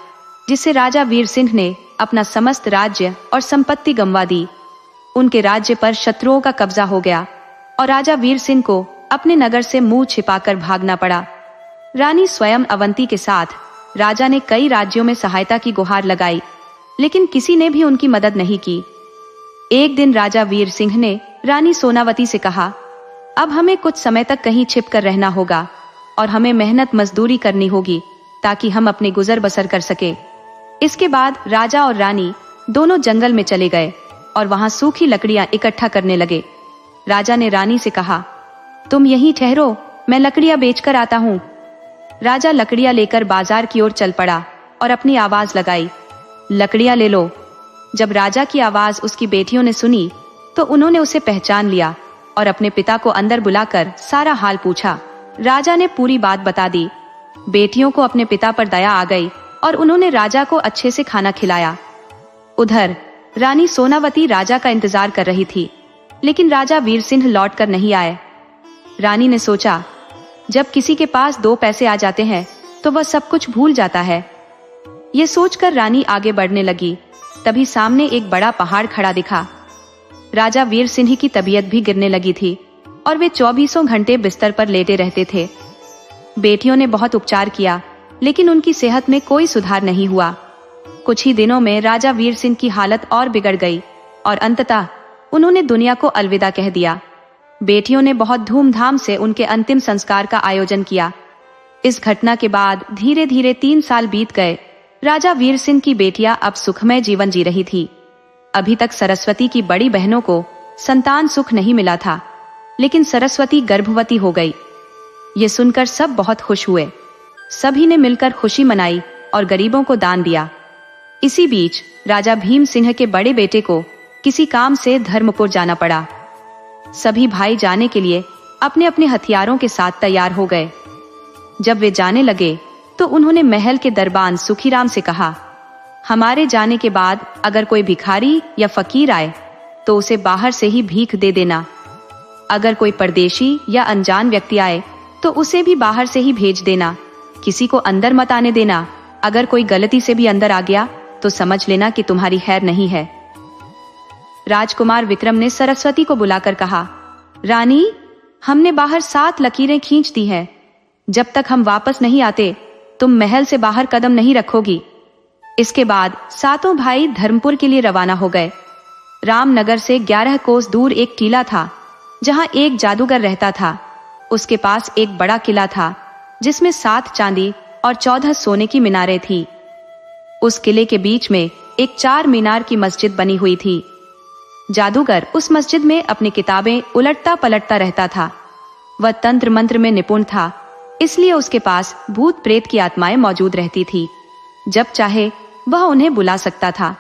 जिससे राजा वीर सिंह ने अपना समस्त राज्य और संपत्ति गंवा दी। उनके राज्य पर शत्रुओं का कब्जा हो गया और राजा वीर सिंह को अपने नगर से मुंह छिपाकर भागना पड़ा। रानी स्वयं अवंती के साथ राजा ने कई राज्यों में सहायता की गुहार लगाई, लेकिन किसी ने भी उनकी मदद नहीं की। एक दिन राजा वीर सिंह ने रानी सोनावती से कहा, अब हमें कुछ समय तक कहीं छिप कर रहना होगा और हमें मेहनत मजदूरी करनी होगी ताकि हम अपने गुजर बसर कर सके। इसके बाद राजा और रानी दोनों जंगल में चले गए और वहां सूखी लकड़ियां इकट्ठा करने लगे। राजा ने रानी से कहा, तुम यहीं ठहरो, मैं लकड़ियां बेचकर आता हूँ। राजा लकड़ियां लेकर बाजार की ओर चल पड़ा और अपनी आवाज लगाई, लकड़ियां ले लो। जब राजा की आवाज उसकी बेटियों ने सुनी तो उन्होंने उसे पहचान लिया और अपने पिता को अंदर बुलाकर सारा हाल पूछा। राजा ने पूरी बात बता दी। बेटियों को अपने पिता पर दया आ गई और उन्होंने राजा को अच्छे से खाना खिलाया। उधर रानी सोनावती राजा का इंतजार कर रही थी, लेकिन राजा वीर सिंह लौट कर नहीं आए। रानी ने सोचा, जब किसी के पास 2 पैसे आ जाते हैं तो वह सब कुछ भूल जाता है। ये सोचकर रानी आगे बढ़ने लगी। तभी सामने एक बड़ा पहाड़ खड़ा दिखा। राजा वीर सिंह की तबीयत भी गिरने लगी थी और वे 24 घंटे बिस्तर पर लेटे रहते थे। बेटियों ने बहुत उपचार किया, लेकिन उनकी सेहत में कोई सुधार नहीं हुआ। कुछ ही दिनों में राजा वीर सिंह की हालत और बिगड़ गई और अंततः उन्होंने दुनिया को अलविदा कह दिया। बेटियों ने बहुत धूमधाम से उनके अंतिम संस्कार का आयोजन किया। इस घटना के बाद धीरे धीरे 3 साल बीत गए। राजा वीर सिंह की बेटियां अब सुखमय जीवन जी रही थी। अभी तक सरस्वती की बड़ी बहनों को संतान सुख नहीं मिला था, लेकिन सरस्वती गर्भवती हो गई। ये सुनकर सब बहुत खुश हुए। सभी ने मिलकर खुशी मनाई और गरीबों को दान दिया। इसी बीच राजा भीम सिंह के बड़े बेटे को किसी काम से धर्मपुर जाना पड़ा। सभी भाई जाने के लिए अपने अपने हथियारों के साथ तैयार हो गए। जब वे जाने लगे तो उन्होंने महल के दरबान सुखीराम से कहा, हमारे जाने के बाद अगर कोई भिखारी या फकीर आए तो उसे बाहर से ही भीख दे देना। अगर कोई परदेशी या अनजान व्यक्ति आए तो उसे भी बाहर से ही भेज देना। किसी को अंदर मत आने देना। अगर कोई गलती से भी अंदर आ गया तो समझ लेना कि तुम्हारी खैर नहीं है। राजकुमार विक्रम ने सरस्वती को बुलाकर कहा, रानी, हमने बाहर 7 लकीरें खींच दी है। जब तक हम वापस नहीं आते तुम महल से बाहर कदम नहीं रखोगी। इसके बाद 7 भाई धर्मपुर के लिए रवाना हो गए। रामनगर से 11 कोस दूर एक टीला था जहां एक जादूगर रहता था। उसके पास एक बड़ा किला था जिसमें 7 चांदी और 14 सोने की मीनारें थी। उस किले के बीच में एक 4 मीनार की मस्जिद बनी हुई थी। जादूगर उस मस्जिद में अपनी किताबें उलटता पलटता रहता था। वह तंत्र मंत्र में निपुण था, इसलिए उसके पास भूत प्रेत की आत्माएं मौजूद रहती थी। जब चाहे वह उन्हें बुला सकता था।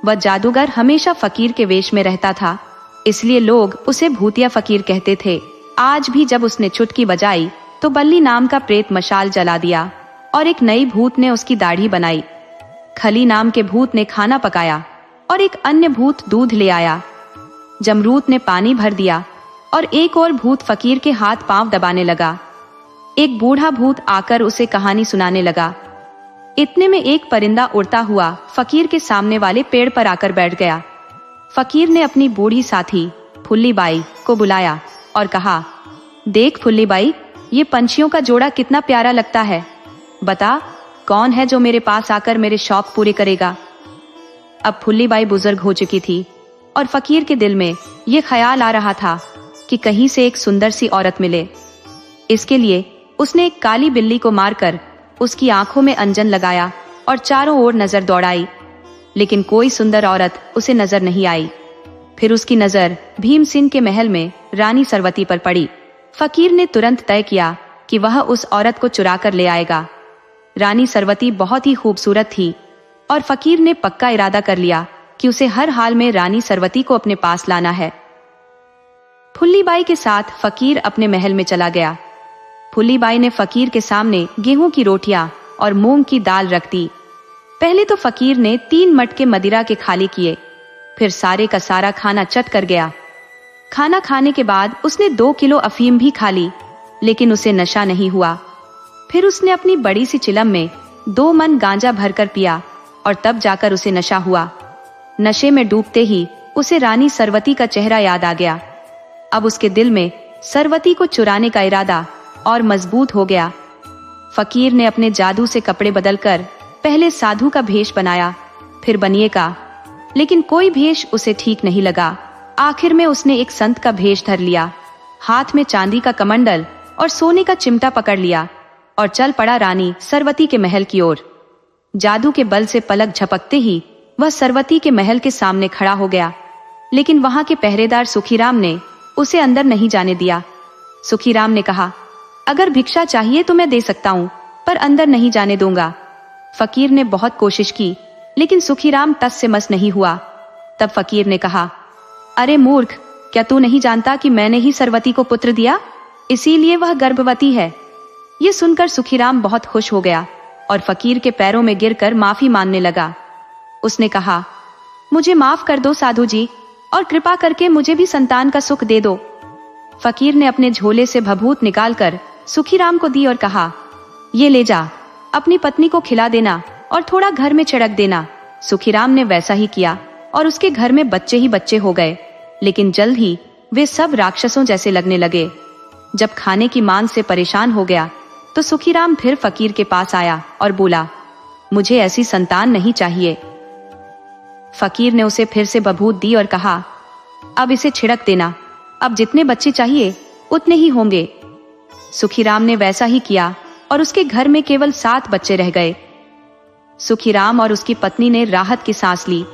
वह जादूगर हमेशा फकीर के वेश में रहता था, इसलिए लोग उसे भूतिया फकीर कहते थे। आज भी जब उसने चुटकी बजाई तो बल्ली नाम का प्रेत मशाल जला दिया और एक नई भूत ने उसकी दाढ़ी बनाई। खली नाम के भूत ने खाना पकाया और एक अन्य भूत दूध ले आया। जमरूत ने पानी भर दिया और एक और भूत फकीर के हाथ पांव दबाने लगा। एक बूढ़ा भूत आकर उसे कहानी सुनाने लगा। इतने में एक परिंदा उड़ता हुआ फकीर के सामने वाले पेड़ पर आकर बैठ गया। फकीर ने अपनी बूढ़ी साथी फुल्ली बाई को बुलाया और कहा, देख फुल्ली बाई, ये पंछियों का जोड़ा कितना प्यारा लगता है। बता, कौन है जो मेरे पास आकर मेरे शौक पूरे करेगा। अब फुल्ली बाई बुजुर्ग हो चुकी थी और फकीर के दिल में ये ख्याल आ रहा था कि कहीं से एक सुंदर सी औरत मिले। इसके लिए उसने एक काली बिल्ली को मारकर उसकी आंखों में अंजन लगाया और चारों ओर नजर दौड़ाई, लेकिन कोई सुंदर औरत उसे नजर नहीं आई। फिर उसकी नजर भीमसिंह के महल में रानी सरवती पर पड़ी। फकीर ने तुरंत तय किया कि वह उस औरत को चुरा कर ले आएगा। रानी सरवती बहुत ही खूबसूरत थी और फकीर ने पक्का इरादा कर लिया कि उसे हर हाल में रानी सरवती को अपने पास लाना है। फुल्ली बाई के साथ फकीर अपने महल में चला गया। फुल्ली बाई ने फकीर के सामने गेहूं की रोटियां और मूंग की दाल रख दी। पहले तो फकीर ने 3 मटके मदिरा के खाली किए, फिर सारे का सारा खाना चट कर गया। खाना खाने के बाद उसने 2 किलो अफीम भी खा ली, लेकिन उसे नशा नहीं हुआ। फिर उसने अपनी बड़ी सी चिलम में 2 मन गांजा भरकर पिया और तब जाकर उसे नशा हुआ। नशे में डूबते ही उसे रानी सरवती का चेहरा याद आ गया। अब उसके दिल में सरवती को चुराने का इरादा और मजबूत हो गया। फकीर ने अपने जादू से कपड़े बदलकर पहले साधु का भेष बनाया, फिर बनिए का, लेकिन कोई भेष उसे ठीक नहीं लगा। आखिर में उसने एक संत का भेष धर लिया, हाथ में चांदी का कमंडल और सोने का चिमटा पकड़ लिया और चल पड़ा रानी सरवती के महल की ओर। जादू के बल से पलक झपकते ही वह सरवती के महल के सामने खड़ा हो गया, लेकिन वहां के पहरेदार सुखीराम ने उसे अंदर नहीं जाने दिया। सुखीराम ने कहा, अगर भिक्षा चाहिए तो मैं दे सकता हूँ, पर अंदर नहीं जाने दूंगा। फकीर ने बहुत कोशिश की, लेकिन सुखीराम तस से मस नहीं हुआ। तब फकीर ने कहा, अरे मूर्ख, क्या तू नहीं जानता कि मैंने ही सरवती को पुत्र दिया, इसीलिए वह गर्भवती है। ये सुनकर सुखीराम बहुत खुश हो गया और फकीर के पैरों में गिरकर माफी मांगने लगा। उसने कहा, मुझे माफ कर दो साधु जी, और कृपा करके मुझे भी संतान का सुख दे दो। फकीर ने अपने झोले से भभूत निकालकर सुखीराम को दी और कहा, ये ले जा, अपनी पत्नी को खिला देना और थोड़ा घर में छिड़क देना। सुखीराम ने वैसा ही किया और उसके घर में बच्चे ही बच्चे हो गए, लेकिन जल्द ही वे सब राक्षसों जैसे लगने लगे। जब खाने की मांग से परेशान हो गया तो सुखीराम फिर फकीर के पास आया और बोला, मुझे ऐसी संतान नहीं चाहिए। फकीर ने उसे फिर से भभूत दी और कहा, अब इसे छिड़क देना, अब जितने बच्चे चाहिए उतने ही होंगे। सुखीराम ने वैसा ही किया और उसके घर में केवल 7 बच्चे रह गए। सुखीराम और उसकी पत्नी ने राहत की सांस ली।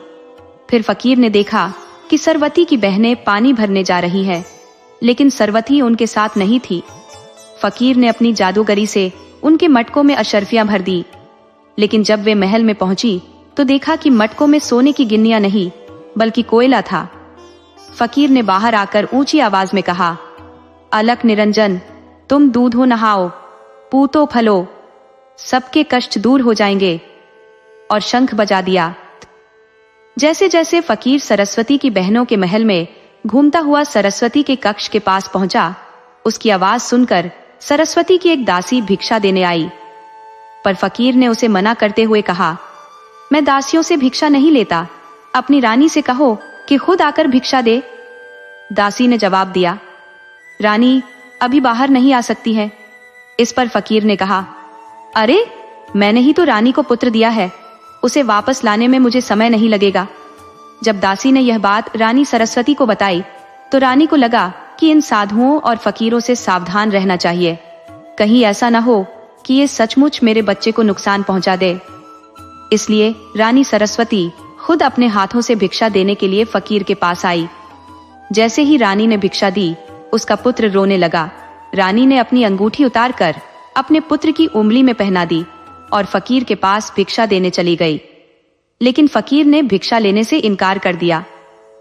फिर फकीर ने देखा कि सरवती की बहनें पानी भरने जा रही हैं, लेकिन सरवती उनके साथ नहीं थी। फकीर ने अपनी जादूगरी से उनके मटकों में अशर्फियां भर दी, लेकिन जब वे महल में पहुंची तो देखा कि मटकों में सोने की गिन्नियां नहीं बल्कि कोयला था। फकीर ने बाहर आकर ऊंची आवाज में कहा, अलक निरंजन, तुम दूधो नहाओ, पूतो फलो, सबके कष्ट दूर हो जाएंगे, और शंख बजा दिया। जैसे जैसे फकीर सरस्वती की बहनों के महल में घूमता हुआ सरस्वती के कक्ष के पास पहुंचा, उसकी आवाज सुनकर सरस्वती की एक दासी भिक्षा देने आई, पर फकीर ने उसे मना करते हुए कहा, मैं दासियों से भिक्षा नहीं लेता, अपनी रानी से कहो कि खुद आकर भिक्षा दे। दासी ने जवाब दिया, रानी अभी बाहर नहीं आ सकती है। इस पर फकीर ने कहा, अरे मैंने ही तो रानी को पुत्र दिया है, उसे वापस लाने में मुझे समय नहीं लगेगा। जब दासी ने यह बात रानी सरस्वती को बताई तो रानी को लगा कि इन साधुओं और फकीरों से सावधान रहना चाहिए, कहीं ऐसा ना हो कि ये सचमुच मेरे बच्चे को नुकसान पहुंचा दे। इसलिए रानी सरस्वती खुद अपने हाथों से भिक्षा देने के लिए फकीर के पास आई। जैसे ही रानी ने भिक्षा दी, उसका पुत्र रोने लगा। रानी ने अपनी अंगूठी उतारकर अपने पुत्र की उंगली में पहना दी और फकीर के पास भिक्षा देने चली गई, लेकिन फकीर ने भिक्षा लेने से इनकार कर दिया।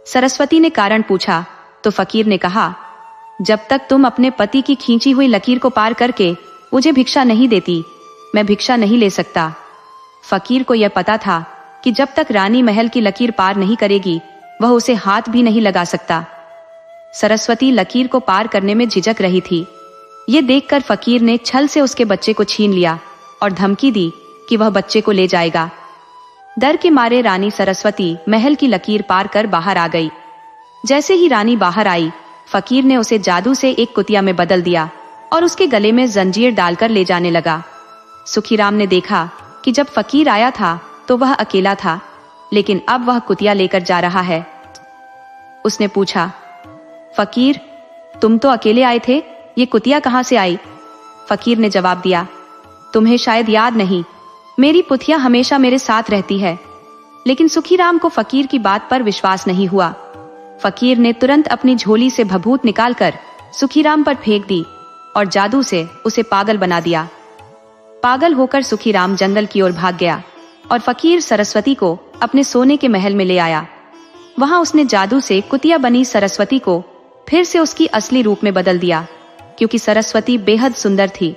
सरस्वती ने कारण पूछा तो फकीर ने कहा, जब तक तुम अपने पति की खींची हुई लकीर को पार करके मुझे भिक्षा नहीं देती, मैं भिक्षा नहीं ले सकता। फकीर को यह पता था कि जब तक रानी महल की लकीर पार नहीं करेगी, वह उसे हाथ भी नहीं लगा सकता। सरस्वती लकीर को पार करने में झिझक रही थी। ये देखकर फकीर ने छल से उसके बच्चे को छीन लिया और धमकी दी कि वह बच्चे को ले जाएगा। डर के मारे रानी सरस्वती महल की लकीर पार कर बाहर आ गई। जैसे ही रानी बाहर आई, फकीर ने उसे जादू से एक कुतिया में बदल दिया और उसके गले में जंजीर डालकर ले जाने लगा। सुखीराम ने देखा कि जब फकीर आया था तो वह अकेला था, लेकिन अब वह कुतिया लेकर जा रहा है। उसने पूछा, फकीर तुम तो अकेले आए थे, ये कुतिया कहां से आई? फकीर ने जवाब दिया, तुम्हें शायद याद नहीं, मेरी पुतिया हमेशा मेरे साथ रहती है। लेकिन सुखीराम को फकीर की बात पर विश्वास नहीं हुआ। फकीर ने तुरंत अपनी झोली से भभूत निकालकर सुखीराम पर फेंक दी और जादू से उसे पागल बना दिया। पागल होकर सुखीराम जंगल की ओर भाग गया और फकीर सरस्वती को अपने सोने के महल में ले आया। वहां उसने जादू से कुतिया बनी सरस्वती को फिर से उसकी असली रूप में बदल दिया, क्योंकि सरस्वती बेहद सुंदर थी।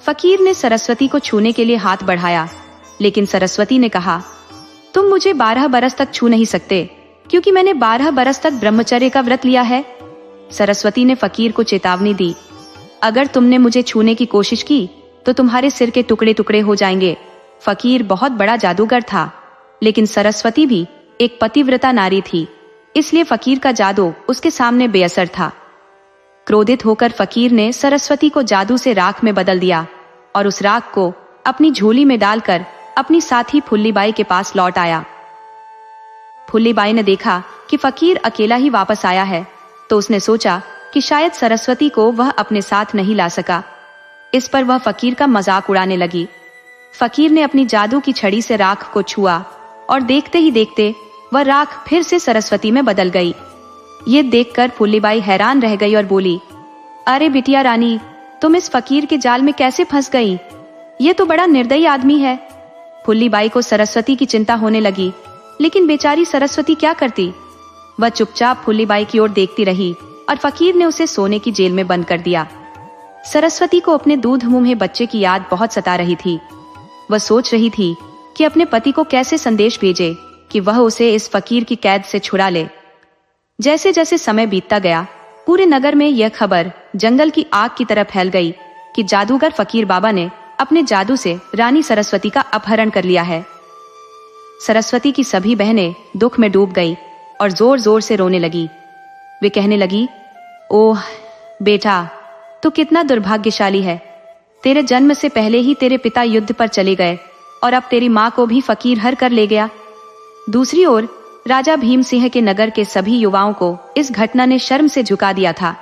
फकीर ने सरस्वती को छूने के लिए हाथ बढ़ाया, लेकिन सरस्वती ने कहा, तुम मुझे 12 बरस तक छू नहीं सकते, क्योंकि मैंने 12 बरस तक ब्रह्मचर्य का व्रत लिया है। सरस्वती ने फकीर को चेतावनी दी, अगर तुमने मुझे छूने की कोशिश की तो तुम्हारे सिर के टुकड़े टुकड़े हो जाएंगे। फकीर बहुत बड़ा जादूगर था, लेकिन सरस्वती भी एक पतिव्रता नारी थी, इसलिए फकीर का जादू उसके सामने बेअसर था। क्रोधित होकर फकीर ने सरस्वती को जादू से राख में बदल दिया और उस राख को अपनी झोली में डालकर अपनी साथी फुल्लीबाई के पास लौट आया। फुल्लीबाई ने देखा कि फकीर अकेला ही वापस आया है, तो उसने सोचा कि शायद सरस्वती को वह अपने साथ नहीं ला सका। इस पर वह फकीर का मजाक उड़ाने लगी। फकीर ने अपनी जादू की छड़ी से राख को छुआ और देखते ही देखते वह राख फिर से सरस्वती में बदल गई। ये देखकर फुल्लीबाई हैरान रह गई और बोली, अरे बिटिया रानी, तुम इस फकीर के जाल में कैसे फंस गई? ये तो बड़ा निर्दयी आदमी है। फुल्लीबाई को सरस्वती की चिंता होने लगी, लेकिन बेचारी सरस्वती क्या करती? वह चुपचाप फुल्लीबाई की ओर देखती रही और फकीर ने उसे सोने की जेल में बंद कर दिया। सरस्वती को अपने दूध मुंहे बच्चे की याद बहुत सता रही थी। वह सोच रही थी कि अपने पति को कैसे संदेश भेजे कि वह उसे इस फकीर की कैद से छुड़ा ले। जैसे जैसे समय बीतता गया, पूरे नगर में यह खबर जंगल की आग की तरह फैल गई कि जादूगर फकीर बाबा ने अपने जादू से रानी सरस्वती का अपहरण कर लिया है। सरस्वती की सभी बहनें दुख में डूब गई और जोर जोर से रोने लगी। वे कहने लगी, ओह बेटा, तू कितना दुर्भाग्यशाली है। तेरे जन्म से पहले ही तेरे पिता युद्ध पर चले गए और अब तेरी माँ को भी फकीर हर कर ले गया। दूसरी ओर राजा भीम सिंह के नगर के सभी युवाओं को इस घटना ने शर्म से झुका दिया था।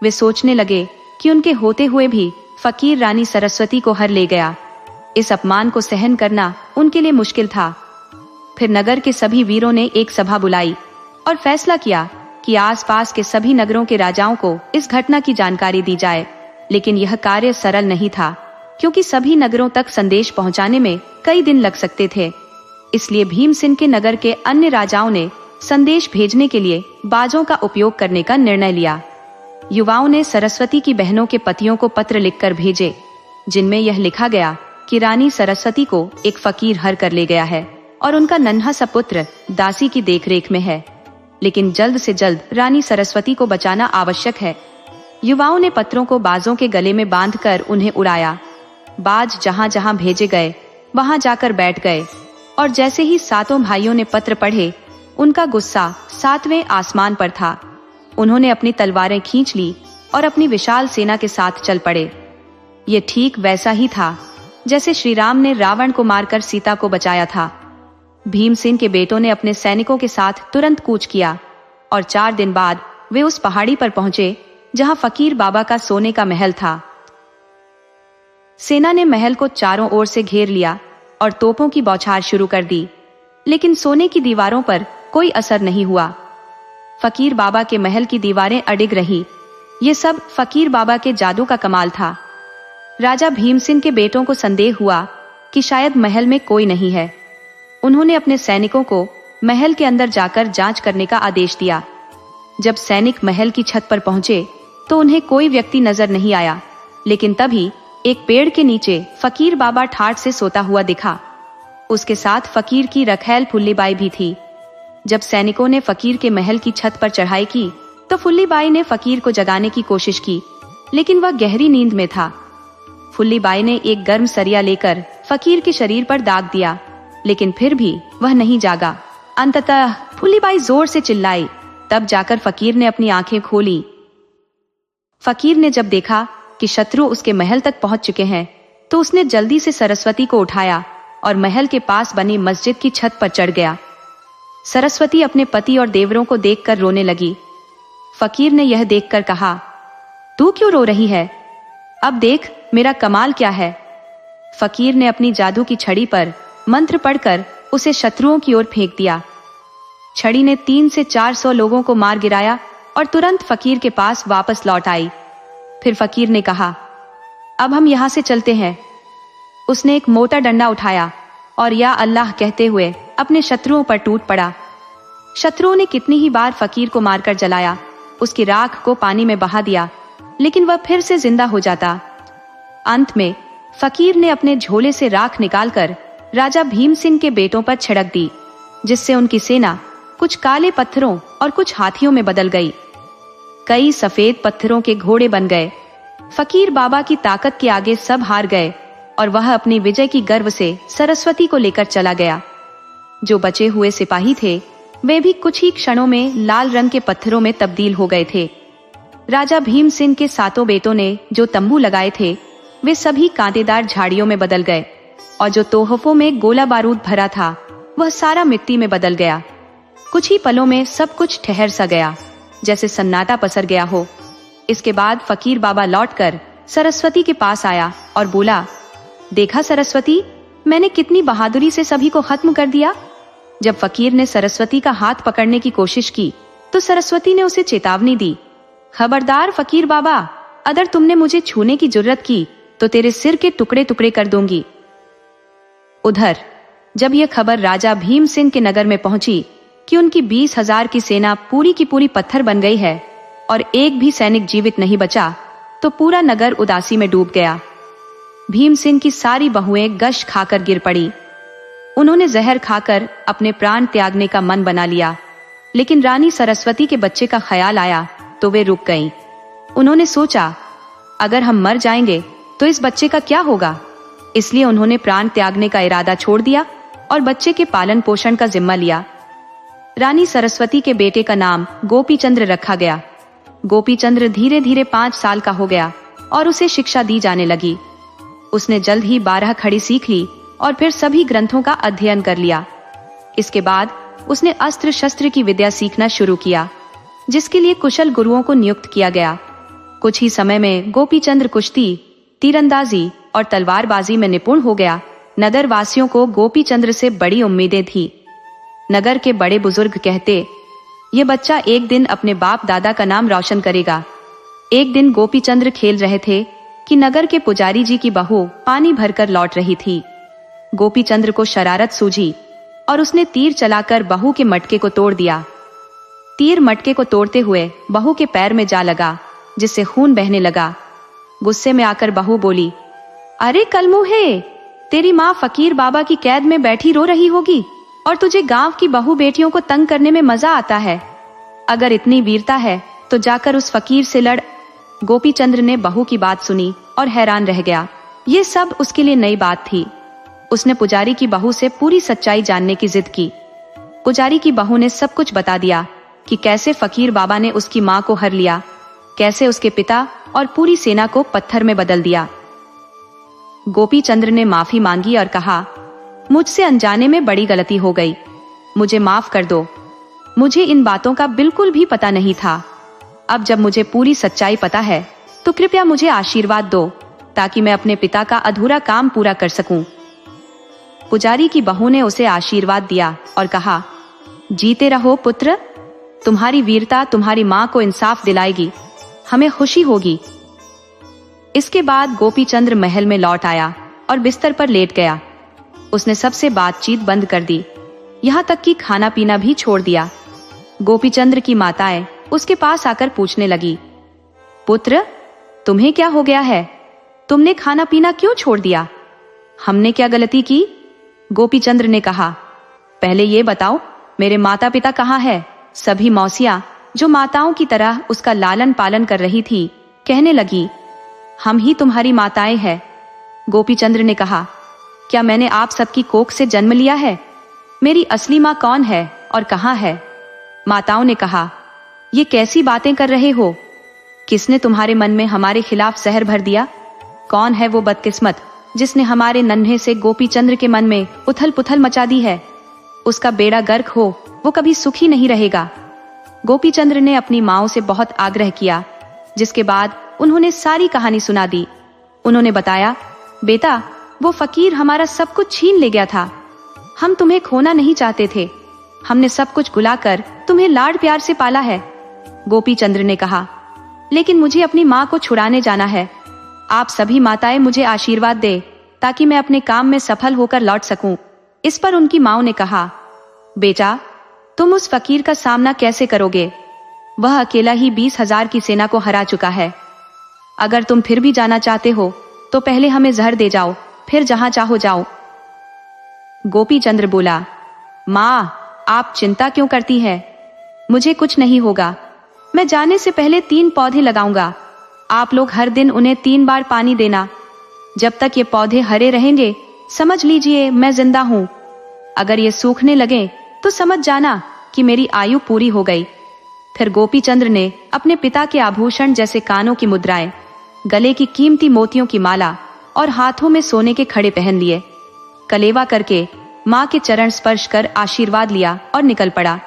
वे सोचने लगे कि उनके होते हुए भी फकीर रानी सरस्वती को हर ले गया। इस अपमान को सहन करना उनके लिए मुश्किल था। फिर नगर के सभी वीरों ने एक सभा बुलाई और फैसला किया कि आसपास के सभी नगरों के राजाओं को इस घटना की जानकारी दी जाए। लेकिन यह कार्य सरल नहीं था, क्योंकि सभी नगरों तक संदेश पहुंचाने में कई दिन लग सकते थे। इसलिए भीमसेन के नगर के अन्य राजाओं ने संदेश भेजने के लिए बाजों का उपयोग करने का निर्णय लिया। युवाओं ने सरस्वती की बहनों के पतियों को पत्र लिखकर भेजे, जिनमें यह लिखा गया कि रानी सरस्वती को एक फकीर हर कर ले गया है और उनका नन्हा सा पुत्र दासी की देखरेख में है, लेकिन जल्द से जल्द रानी सरस्वती को बचाना आवश्यक है। युवाओं ने पत्रों को बाजों के गले में बांधकर उन्हें उड़ाया। बाज जहां जहां भेजे गए वहां जाकर बैठ गए, और जैसे ही सातों भाइयों ने पत्र पढ़े, उनका गुस्सा सातवें आसमान पर था। उन्होंने अपनी तलवारें खींच ली और अपनी विशाल सेना के साथ चल पड़े। ये ठीक वैसा ही था जैसे श्री राम ने रावण को मारकर सीता को बचाया था। भीमसेन के बेटों ने अपने सैनिकों के साथ तुरंत कूच किया और 4 दिन बाद वे उस पहाड़ी पर पहुंचे जहां फकीर बाबा का सोने का महल था। सेना ने महल को चारों ओर से घेर लिया और तोपों की बौछार शुरू कर दी, लेकिन सोने की दीवारों पर कोई असर नहीं हुआ। फकीर बाबा के महल की दीवारें अडिग रही। ये सब फकीर बाबा के जादू का कमाल था। राजा भीमसेन के बेटों को संदेह हुआ कि शायद महल में कोई नहीं है। उन्होंने अपने सैनिकों को महल के अंदर जाकर जांच करने का आदेश दिया। जब सैनिक महल की छत पर पहुंचे तो उन्हें कोई व्यक्ति नजर नहीं आया, लेकिन तभी एक पेड़ के नीचे फकीर बाबा ठाठ से सोता हुआ दिखा। उसके साथ फकीर की रखैल फुल्लीबाई भी थी। जब सैनिकों ने फकीर के महल की छत पर चढ़ाई की तो फुल्लीबाई ने फकीर को जगाने की कोशिश की, लेकिन वह गहरी नींद में था। फुल्लीबाई ने एक गर्म सरिया लेकर फकीर के शरीर पर दाग दिया, लेकिन फिर भी वह नहीं जागा। अंततः फुल्लीबाई जोर से चिल्लाई, तब जाकर फकीर ने अपनी आंखें खोली। फकीर ने जब देखा कि शत्रु उसके महल तक पहुंच चुके हैं, तो उसने जल्दी से सरस्वती को उठाया और महल के पास बनी मस्जिद की छत पर चढ़ गया। सरस्वती अपने पति और देवरों को देखकर रोने लगी। फकीर ने यह देखकर कहा, तू क्यों रो रही है? अब देख मेरा कमाल क्या है। फकीर ने अपनी जादू की छड़ी पर मंत्र पढ़कर उसे शत्रुओं की ओर फेंक दिया। छड़ी ने 300 से 400 लोगों को मार गिराया और तुरंत फकीर के पास वापस लौट आई। फिर फकीर ने कहा, अब हम यहां से चलते हैं। उसने एक मोटा डंडा उठाया और या अल्लाह कहते हुए अपने शत्रुओं पर टूट पड़ा। शत्रुओं ने कितनी ही बार फकीर को मारकर जलाया, उसकी राख को पानी में बहा दिया, लेकिन वह फिर से जिंदा हो जाता। अंत में फकीर ने अपने झोले से राख निकालकर राजा भीमसेन के बेटों पर छिड़क दी, जिससे उनकी सेना कुछ काले पत्थरों और कुछ हाथियों में बदल गई। कई सफेद पत्थरों के घोड़े बन गए। फकीर बाबा की ताकत के आगे सब हार गए और वह अपनी विजय की गर्व से सरस्वती को लेकर चला गया। जो बचे हुए सिपाही थे वे भी कुछ ही क्षणों में लाल रंग के पत्थरों में तब्दील हो गए थे। राजा भीमसेन के 7 बेटों ने जो तंबू लगाए थे वे सभी कांटेदार झाड़ियों में बदल गए, और जो तोहफों में गोला बारूद भरा था वह सारा मिट्टी में बदल गया। कुछ ही पलों में सब कुछ ठहर सा गया, जैसे सन्नाटा पसर गया हो। इसके बाद फकीर बाबा लौटकर सरस्वती के पास आया और बोला, देखा सरस्वती, मैंने कितनी बहादुरी से सभी को खत्म कर दिया। जब फकीर ने सरस्वती का हाथ पकड़ने की कोशिश की तो सरस्वती ने उसे चेतावनी दी, खबरदार फकीर बाबा, अगर तुमने मुझे छूने की जुर्रत की तो तेरे सिर के टुकड़े टुकड़े कर दूंगी। उधर जब यह खबर राजा भीमसेन के नगर में पहुंची कि उनकी 20,000 की सेना पूरी की पूरी पत्थर बन गई है और एक भी सैनिक जीवित नहीं बचा, तो पूरा नगर उदासी में डूब गया। भीमसेन की सारी बहुएं गश खाकर गिर पड़ी। उन्होंने जहर खाकर अपने प्राण त्यागने का मन बना लिया, लेकिन रानी सरस्वती के बच्चे का ख्याल आया तो वे रुक गईं। उन्होंने सोचा, अगर हम मर जाएंगे तो इस बच्चे का क्या होगा। इसलिए उन्होंने प्राण त्यागने का इरादा छोड़ दिया और बच्चे के पालन पोषण का जिम्मा लिया। रानी सरस्वती के बेटे का नाम गोपीचंद्र रखा गया। गोपीचंद्र धीरे धीरे 5 साल का हो गया और उसे शिक्षा दी जाने लगी। उसने जल्द ही 12 खड़ी सीख ली और फिर सभी ग्रंथों का अध्ययन कर लिया। इसके बाद उसने अस्त्र शस्त्र की विद्या सीखना शुरू किया, जिसके लिए कुशल गुरुओं को नियुक्त किया गया। कुछ ही समय में गोपीचंद्र कुश्ती, तीरंदाजी और तलवारबाजी में निपुण हो गया। नगर वासियों को गोपीचंद्र से बड़ी उम्मीदें थी। नगर के बड़े बुजुर्ग कहते, ये बच्चा एक दिन अपने बाप दादा का नाम रोशन करेगा। एक दिन गोपीचंद्र खेल रहे थे कि नगर के पुजारी जी की बहू पानी भरकर लौट रही थी। गोपीचंद्र को शरारत सूझी और उसने तीर चलाकर बहू के मटके को तोड़ दिया। तीर मटके को तोड़ते हुए बहू के पैर में जा लगा, जिससे खून बहने लगा। गुस्से में आकर बहू बोली, अरे कलमुहे, तेरी माँ फकीर बाबा की कैद में बैठी रो रही होगी और तुझे गांव की बहू बेटियों को तंग करने में मजा आता है। अगर इतनी वीरता है तो जाकर उस फकीर से लड़। गोपीचंद्र ने बहू की बात सुनी और हैरान रह गया। ये सब उसके लिए नई बात थी। उसने पुजारी की बहू से पूरी सच्चाई जानने की जिद की। पुजारी की बहू ने सब कुछ बता दिया कि कैसे फकीर बाबा ने उसकी माँ को हर लिया, कैसे उसके पिता और पूरी सेना को पत्थर में बदल दिया। गोपीचंद्र ने माफी मांगी और कहा, मुझसे अनजाने में बड़ी गलती हो गई, मुझे माफ कर दो। मुझे इन बातों का बिल्कुल भी पता नहीं था। अब जब मुझे पूरी सच्चाई पता है तो कृपया मुझे आशीर्वाद दो, ताकि मैं अपने पिता का अधूरा काम पूरा कर सकूं। पुजारी की बहू ने उसे आशीर्वाद दिया और कहा, जीते रहो पुत्र, तुम्हारी वीरता तुम्हारी माँ को इंसाफ दिलाएगी, हमें खुशी होगी। इसके बाद गोपीचंद्र महल में लौट आया और बिस्तर पर लेट गया। उसने सबसे बातचीत बंद कर दी, यहाँ तक कि खाना पीना भी छोड़ दिया। गोपीचंद्र की माताएं उसके पास आकर पूछने लगी, पुत्र, तुम्हें क्या हो गया है? तुमने खाना पीना क्यों छोड़ दिया? हमने क्या गलती की? गोपीचंद्र ने कहा, पहले ये बताओ, मेरे माता पिता कहाँ है? सभी मौसियां, जो माताओं की तरह उसका लालन पालन कर रही थी, कहने लगी, हम ही तुम्हारी माताएं हैं। गोपीचंद्र ने कहा, क्या मैंने आप सबकी कोख से जन्म लिया है? मेरी असली माँ कौन है और कहाँ है? माताओं ने कहा, ये कैसी बातें कर रहे हो? किसने तुम्हारे मन में हमारे खिलाफ जहर भर दिया? कौन है वो बदकिस्मत जिसने हमारे नन्हे से गोपीचंद्र के मन में उथल पुथल मचा दी है? उसका बेड़ा गर्क हो, वो कभी सुखी नहीं रहेगा। गोपीचंद्र ने अपनी माँ से बहुत आग्रह किया, जिसके बाद उन्होंने सारी कहानी सुना दी। उन्होंने बताया, बेटा, वो फकीर हमारा सब कुछ छीन ले गया था। हम तुम्हें खोना नहीं चाहते थे। हमने सब कुछ भुलाकर तुम्हें लाड प्यार से पाला है। गोपीचंद्र ने कहा, लेकिन मुझे अपनी माँ को छुड़ाने जाना है। आप सभी माताएं मुझे आशीर्वाद दे, ताकि मैं अपने काम में सफल होकर लौट सकूं। इस पर उनकी माँ ने कहा, बेटा, तुम उस फकीर का सामना कैसे करोगे? वह अकेला ही 20,000 की सेना को हरा चुका है। अगर तुम फिर भी जाना चाहते हो तो पहले हमें जहर दे जाओ, फिर जहां चाहो जाओ। गोपीचंद्र बोला, माँ, आप चिंता क्यों करती हैं? मुझे कुछ नहीं होगा। मैं जाने से पहले 3 पौधे लगाऊंगा। आप लोग हर दिन उन्हें 3 बार पानी देना। जब तक ये पौधे हरे रहेंगे, समझ लीजिए मैं जिंदा हूँ। अगर ये सूखने लगे तो समझ जाना कि मेरी आयु पूरी हो गई। फिर गोपीचंद्र ने अपने पिता के आभूषण जैसे कानों की मुद्राएं, गले की कीमती मोतियों की माला और हाथों में सोने के खड़े पहन लिए। कलेवा करके माँ के चरण स्पर्श कर आशीर्वाद लिया और निकल पड़ा।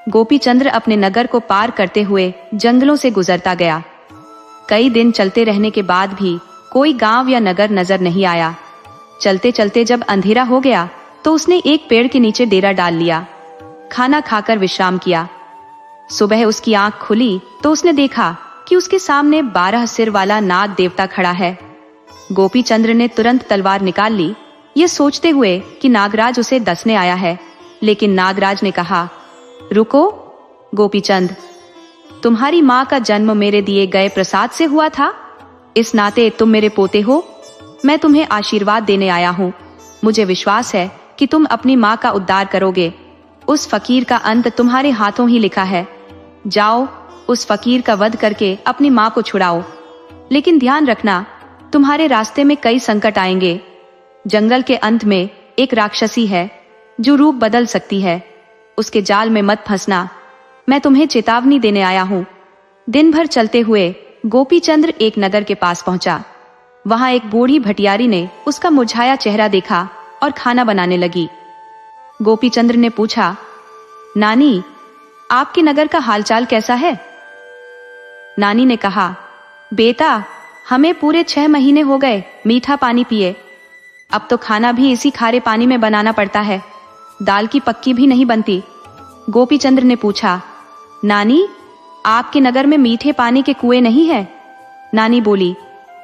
गोपीचंद्र अपने नगर को पार करते हुए जंगलों से गुजरता गया। कई दिन चलते रहने के बाद भी कोई गांव या नगर नजर नहीं आया। चलते चलते जब अंधेरा हो गया तो उसने एक पेड़ के नीचे डेरा डाल लिया। खाना खाकर विश्राम किया। सुबह उसकी आंख खुली तो उसने देखा कि उसके सामने 12 सिर वाला नाग देवता खड़ा है। गोपीचंद्र ने तुरंत तलवार निकाल ली, ये सोचते हुए कि नागराज उसे डसने आया है। लेकिन नागराज ने कहा, रुको गोपीचंद, तुम्हारी माँ का जन्म मेरे दिए गए प्रसाद से हुआ था। इस नाते तुम मेरे पोते हो। मैं तुम्हें आशीर्वाद देने आया हूँ। मुझे विश्वास है कि तुम अपनी माँ का उद्धार करोगे। उस फकीर का अंत तुम्हारे हाथों ही लिखा है। जाओ, उस फकीर का वध करके अपनी माँ को छुड़ाओ। लेकिन ध्यान रखना, तुम्हारे रास्ते में कई संकट आएंगे। जंगल के अंत में एक राक्षसी है जो रूप बदल सकती है। उसके जाल में मत फंसना। मैं तुम्हें चेतावनी देने आया हूँ। दिन भर चलते हुए गोपीचंद्र एक नगर के पास पहुंचा। वहां एक बूढ़ी भटियारी ने उसका मुरझाया चेहरा देखा और खाना बनाने लगी। गोपीचंद्र ने पूछा, नानी, आपके नगर का हालचाल कैसा है? नानी ने कहा, बेटा, हमें पूरे 6 महीने हो गए मीठा पानी पिए। अब तो खाना भी इसी खारे पानी में बनाना पड़ता है। दाल की पक्की भी नहीं बनती। गोपीचंद्र ने पूछा, नानी, आपके नगर में मीठे पानी के कुएं नहीं है? नानी बोली,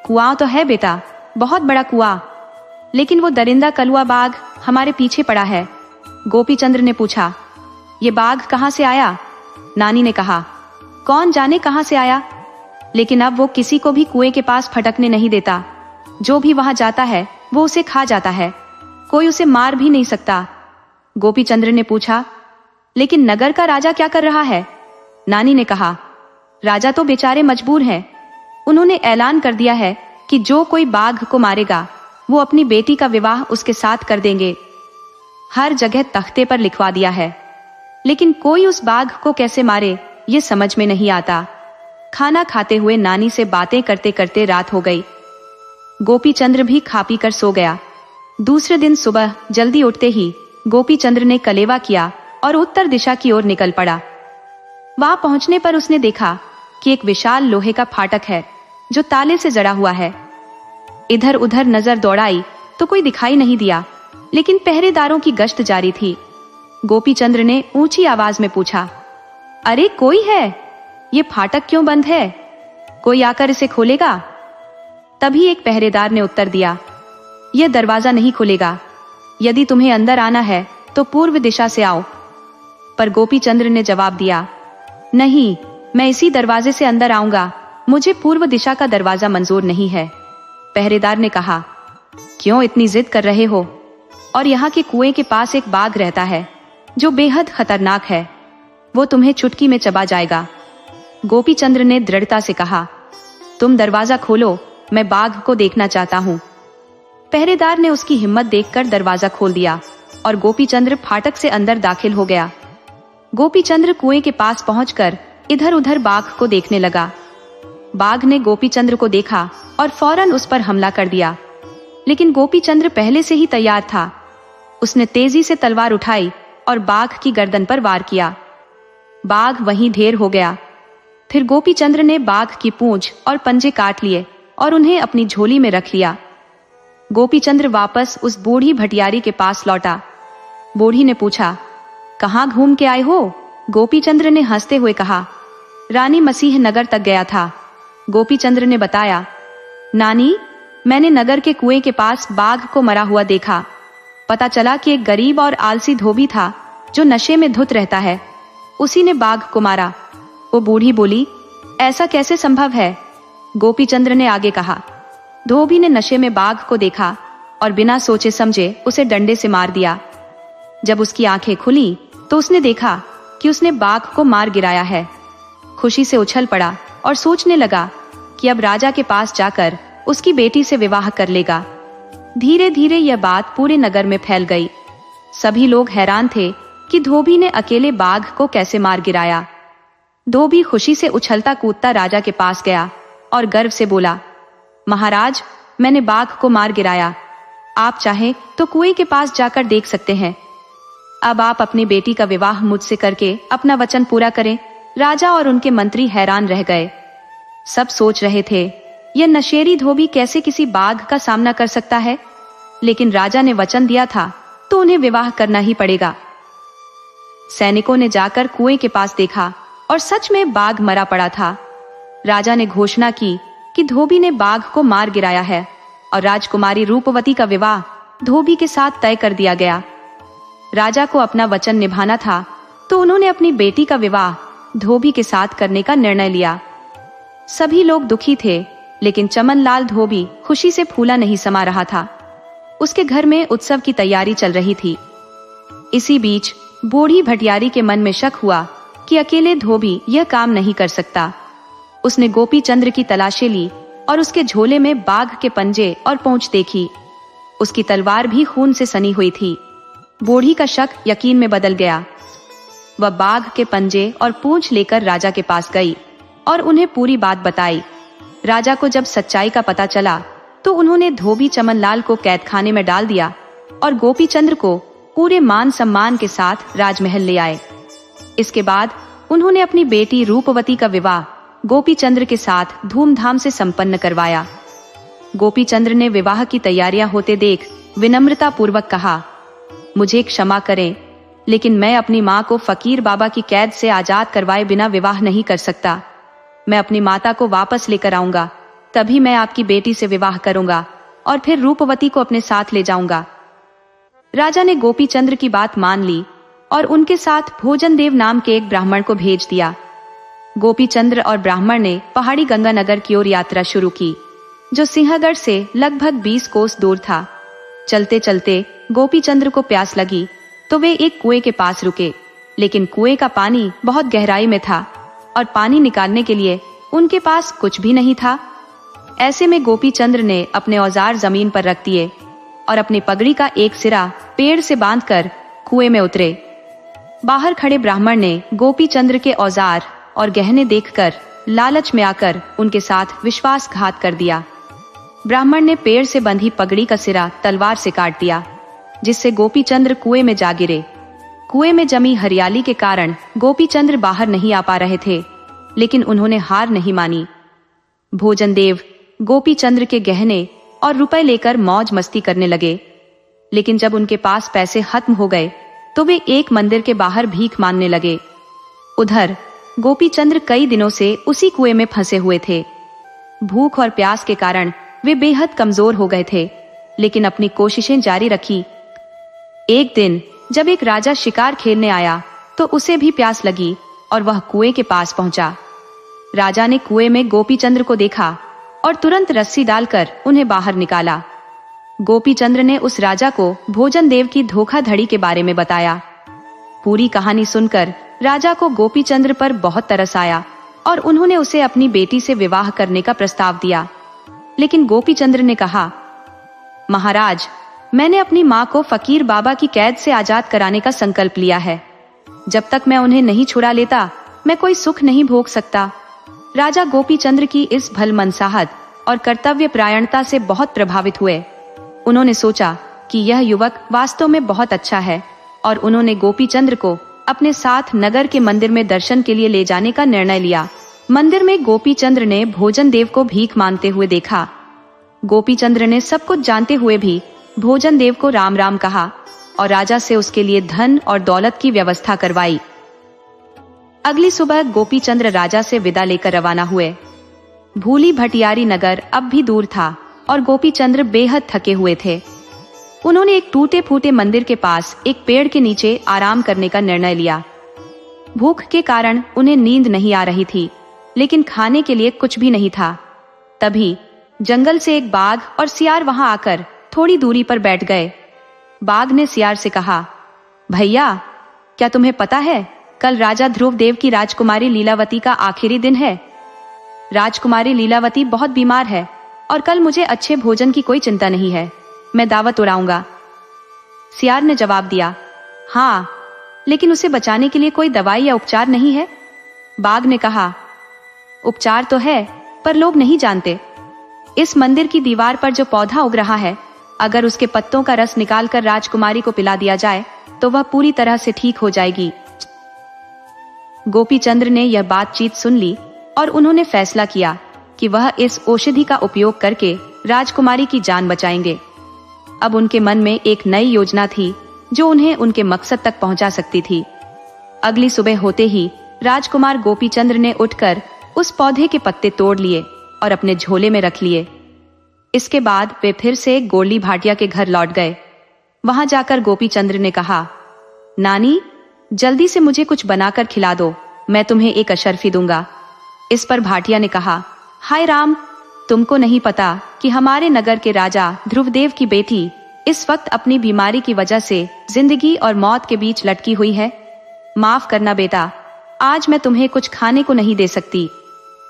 कुआं तो है बेटा, बहुत बड़ा कुआं, लेकिन वो दरिंदा कलुआ बाघ हमारे पीछे पड़ा है। गोपीचंद्र ने पूछा, ये बाघ कहाँ से आया? नानी ने कहा, कौन जाने कहां से आया, लेकिन अब वो किसी को भी कुएं के पास फटकने नहीं देता। जो भी वहां जाता है वो उसे खा जाता है, कोई उसे मार भी नहीं सकता। गोपीचंद्र ने पूछा, लेकिन नगर का राजा क्या कर रहा है? नानी ने कहा, राजा तो बेचारे मजबूर हैं। उन्होंने ऐलान कर दिया है कि जो कोई बाघ को मारेगा वो अपनी बेटी का विवाह उसके साथ कर देंगे। हर जगह तख्ते पर लिखवा दिया है, लेकिन कोई उस बाघ को कैसे मारे ये समझ में नहीं आता। खाना खाते हुए नानी से बातें करते करते रात हो गई। गोपीचंद्र भी खा पी कर सो गया। दूसरे दिन सुबह जल्दी उठते ही गोपीचंद्र ने कलेवा किया और उत्तर दिशा की ओर निकल पड़ा। वहां पहुंचने पर उसने देखा कि एक विशाल लोहे का फाटक है जो ताले से जड़ा हुआ है। इधर उधर नजर दौड़ाई तो कोई दिखाई नहीं दिया, लेकिन पहरेदारों की गश्त जारी थी। गोपीचंद्र ने ऊंची आवाज में पूछा, अरे कोई है? ये फाटक क्यों बंद है? कोई आकर इसे खोलेगा? तभी एक पहरेदार ने उत्तर दिया, यह दरवाजा नहीं खुलेगा। यदि तुम्हें अंदर आना है तो पूर्व दिशा से आओ। पर गोपीचंद्र ने जवाब दिया, नहीं, मैं इसी दरवाजे से अंदर आऊंगा, मुझे पूर्व दिशा का दरवाजा मंजूर नहीं है। पहरेदार ने कहा, क्यों इतनी जिद कर रहे हो? और यहाँ के कुएं के पास एक बाघ रहता है जो बेहद खतरनाक है, वो तुम्हें चुटकी में चबा जाएगा। गोपीचंद्र ने दृढ़ता से कहा, तुम दरवाजा खोलो, मैं बाघ को देखना चाहता हूं। पहरेदार ने उसकी हिम्मत देखकर दरवाजा खोल दिया और गोपीचंद्र फाटक से अंदर दाखिल हो गया। गोपीचंद्र कुएं के पास पहुंचकर इधर उधर बाघ को देखने लगा। बाघ ने गोपीचंद्र को देखा और फौरन उस पर हमला कर दिया, लेकिन गोपीचंद्र पहले से ही तैयार था। उसने तेजी से तलवार उठाई और बाघ की गर्दन पर वार किया। बाघ वहीं ढेर हो गया। फिर गोपीचंद्र ने बाघ की पूंछ और पंजे काट लिए और उन्हें अपनी झोली में रख लिया। गोपीचंद्र वापस उस बूढ़ी भटियारी के पास लौटा। बूढ़ी ने पूछा, कहाँ घूम के आए हो? गोपीचंद्र ने हंसते हुए कहा, रानी मसीह नगर तक गया था। गोपीचंद्र ने बताया, नानी, मैंने नगर के कुएं के पास बाघ को मरा हुआ देखा। पता चला कि एक गरीब और आलसी धोबी था जो नशे में धुत रहता है, उसी ने बाघ को मारा। वो बूढ़ी बोली, ऐसा कैसे संभव है? गोपीचंद्र ने आगे कहा, धोबी ने नशे में बाघ को देखा और बिना सोचे समझे उसे डंडे से मार दिया। जब उसकी आंखें खुली तो उसने देखा कि उसने बाघ को मार गिराया है। खुशी से उछल पड़ा और सोचने लगा कि अब राजा के पास जाकर उसकी बेटी से विवाह कर लेगा। धीरे धीरे यह बात पूरे नगर में फैल गई। सभी लोग हैरान थे कि धोबी ने अकेले बाघ को कैसे मार गिराया। धोबी खुशी से उछलता कूदता राजा के पास गया और गर्व से बोला, महाराज, मैंने बाघ को मार गिराया। आप चाहें तो कुएं के पास जाकर देख सकते हैं। अब आप अपनी बेटी का विवाह मुझसे करके अपना वचन पूरा करें। राजा और उनके मंत्री हैरान रह गए। सब सोच रहे थे, यह नशेड़ी धोबी कैसे किसी बाघ का सामना कर सकता है? लेकिन राजा ने वचन दिया था तो उन्हें विवाह करना ही पड़ेगा। सैनिकों ने जाकर कुएं के पास देखा और सच में बाघ मरा पड़ा था। राजा ने घोषणा की कि धोबी ने बाघ को मार गिराया है और राजकुमारी रूपवती का विवाह धोबी के साथ तय कर दिया गया। राजा को अपना वचन निभाना था तो उन्होंने अपनी बेटी का विवाह धोबी के साथ करने का निर्णय लिया। सभी लोग दुखी थे, लेकिन चमनलाल धोबी खुशी से फूला नहीं समा रहा था। उसके घर में उत्सव की तैयारी चल रही थी। इसी बीच बूढ़ी भटियारी के मन में शक हुआ कि अकेले धोबी यह काम नहीं कर सकता। उसने गोपीचंद्र की तलाशी ली और उसके झोले में बाघ के पंजे और पूंछ देखी। उसकी तलवार भी खून से सनी हुई थी। बूढ़ी का शक यकीन में बदल गया। वह बाघ के पंजे और पूंछ लेकर राजा के पास गई और उन्हें पूरी बात बताई। राजा को जब सच्चाई का पता चला तो उन्होंने धोबी चमनलाल को कैदखाने में डाल दिया और गोपीचंद्र को पूरे मान सम्मान के साथ राजमहल ले आए। इसके बाद उन्होंने अपनी बेटी रूपवती का विवाह गोपीचंद्र के साथ धूमधाम से संपन्न करवाया। गोपीचंद्र ने विवाह की तैयारियां होते देख विनम्रता पूर्वक कहा, मुझे क्षमा करें, लेकिन मैं अपनी माँ को फकीर बाबा की कैद से आजाद करवाए बिना विवाह नहीं कर सकता। मैं अपनी माता को वापस लेकर आऊंगा, तभी मैं आपकी बेटी से विवाह करूंगा और फिर रूपवती को अपने साथ ले जाऊंगा। राजा ने गोपीचंद्र की बात मान ली और उनके साथ भोजन देव नाम के एक ब्राह्मण को भेज दिया। गोपीचंद्र और ब्राह्मण ने पहाड़ी गंगानगर की ओर यात्रा शुरू की, जो सिंहगढ़ से लगभग 20 कोस दूर था। चलते चलते गोपीचंद्र को प्यास लगी तो वे एक कुएं के पास रुके, लेकिन कुएं का पानी बहुत गहराई में था और पानी निकालने के लिए उनके पास कुछ भी नहीं था। ऐसे में गोपीचंद्र ने अपने औजार जमीन पर रख दिए और अपनी पगड़ी का एक सिरा पेड़ से बांधकर कुएं में उतरे। बाहर खड़े ब्राह्मण ने गोपीचंद्र के औजार और गहने देखकर लालच में आकर उनके साथ विश्वासघात कर दिया। ब्राह्मण ने पेड़ से बंधी पगड़ी का सिरा तलवार से काट दिया, जिससे गोपीचंद्र कुएं में जा गिरे। कुएं में जमी हरियाली के कारण गोपीचंद्र बाहर नहीं आ पा रहे थे, लेकिन उन्होंने हार नहीं मानी। भोजन देव गोपीचंद्र के गहने और रुपए लेकर मौज मस्ती करने लगे, लेकिन जब उनके पास पैसे खत्म हो गए तो वे एक मंदिर के बाहर भीख मांगने लगे। उधर गोपीचंद्र कई दिनों से उसी कुएं में फंसे हुए थे। भूख और प्यास के कारण वे बेहद कमजोर हो गए थे, लेकिन अपनी कोशिशें जारी रखी। एक दिन जब एक राजा शिकार खेलने आया तो उसे भी प्यास लगी और वह कुएं के पास पहुंचा। राजा ने कुएं में गोपीचंद्र को देखा और तुरंत रस्सी डालकर उन्हें बाहर निकाला। गोपीचंद्र ने उस राजा को भोजन देव की धोखाधड़ी के बारे में बताया। पूरी कहानी सुनकर राजा को गोपीचंद्र पर बहुत तरस आया और उन्होंने उसे अपनी बेटी से विवाह करने का प्रस्ताव दिया। लेकिन गोपीचंद्र ने कहा, महाराज, मैंने अपनी माँ को फकीर बाबा की कैद से आजाद कराने का संकल्प लिया है। जब तक मैं उन्हें नहीं छुड़ा लेता मैं कोई सुख नहीं भोग सकता। राजा गोपीचंद्र की इस भलमनसाहत और कर्तव्य परायणता से बहुत प्रभावित हुए। उन्होंने सोचा कि यह युवक वास्तव में बहुत अच्छा है और उन्होंने गोपीचंद्र को अपने साथ नगर के मंदिर में दर्शन के लिए ले जाने का निर्णय लिया। मंदिर में गोपीचंद्र ने भोजन देव को भीख मांगते हुए देखा। गोपीचंद्र ने सब कुछ जानते हुए भी भोजन देव को राम राम कहा और राजा से उसके लिए धन और दौलत की व्यवस्था करवाई। अगली सुबह गोपीचंद्र राजा से विदा लेकर रवाना हुए। भूली भटियारी नगर अब भी दूर था और गोपीचंद्र बेहद थके हुए थे। उन्होंने एक टूटे फूटे मंदिर के पास एक पेड़ के नीचे आराम करने का निर्णय लिया। भूख के कारण उन्हें नींद नहीं आ रही थी, लेकिन खाने के लिए कुछ भी नहीं था। तभी जंगल से एक बाघ और सियार वहां आकर थोड़ी दूरी पर बैठ गए। बाघ ने सियार से कहा, भैया, क्या तुम्हें पता है कल राजा ध्रुवदेव की राजकुमारी लीलावती का आखिरी दिन है। राजकुमारी लीलावती बहुत बीमार है और कल मुझे अच्छे भोजन की कोई चिंता नहीं है। मैं दावत उड़ाऊंगा। सियार ने जवाब दिया, हाँ, लेकिन उसे बचाने के लिए कोई दवाई या उपचार नहीं है। बाघ ने कहा, उपचार तो है, पर लोग नहीं जानते। इस मंदिर की दीवार पर जो पौधा उग रहा है, अगर उसके पत्तों का रस निकालकर राजकुमारी को पिला दिया जाए तो वह पूरी तरह से ठीक हो जाएगी। गोपीचंद्र ने यह बातचीत सुन ली और उन्होंने फैसला किया कि वह इस औषधि का उपयोग करके राजकुमारी की जान बचाएंगे। अब उनके मन में एक नई योजना थी जो उन्हें उनके मकसद तक पहुंचा सकती थी। अगली सुबह होते ही राजकुमार गोपीचंद्र ने उठकर उस पौधे के पत्ते तोड़ लिए और अपने झोले में रख लिए। इसके बाद वे फिर से गोली भाटिया के घर लौट गए। वहां जाकर गोपीचंद्र ने कहा, नानी, जल्दी से मुझे कुछ बनाकर खिला दो, मैं तुम्हें एक अशर्फी दूंगा। इस पर भाटिया ने कहा, हाय राम, तुमको नहीं पता कि हमारे नगर के राजा ध्रुवदेव की बेटी इस वक्त अपनी बीमारी की वजह से जिंदगी और मौत के बीच लटकी हुई है। माफ करना बेटा, आज मैं तुम्हें कुछ खाने को नहीं दे सकती।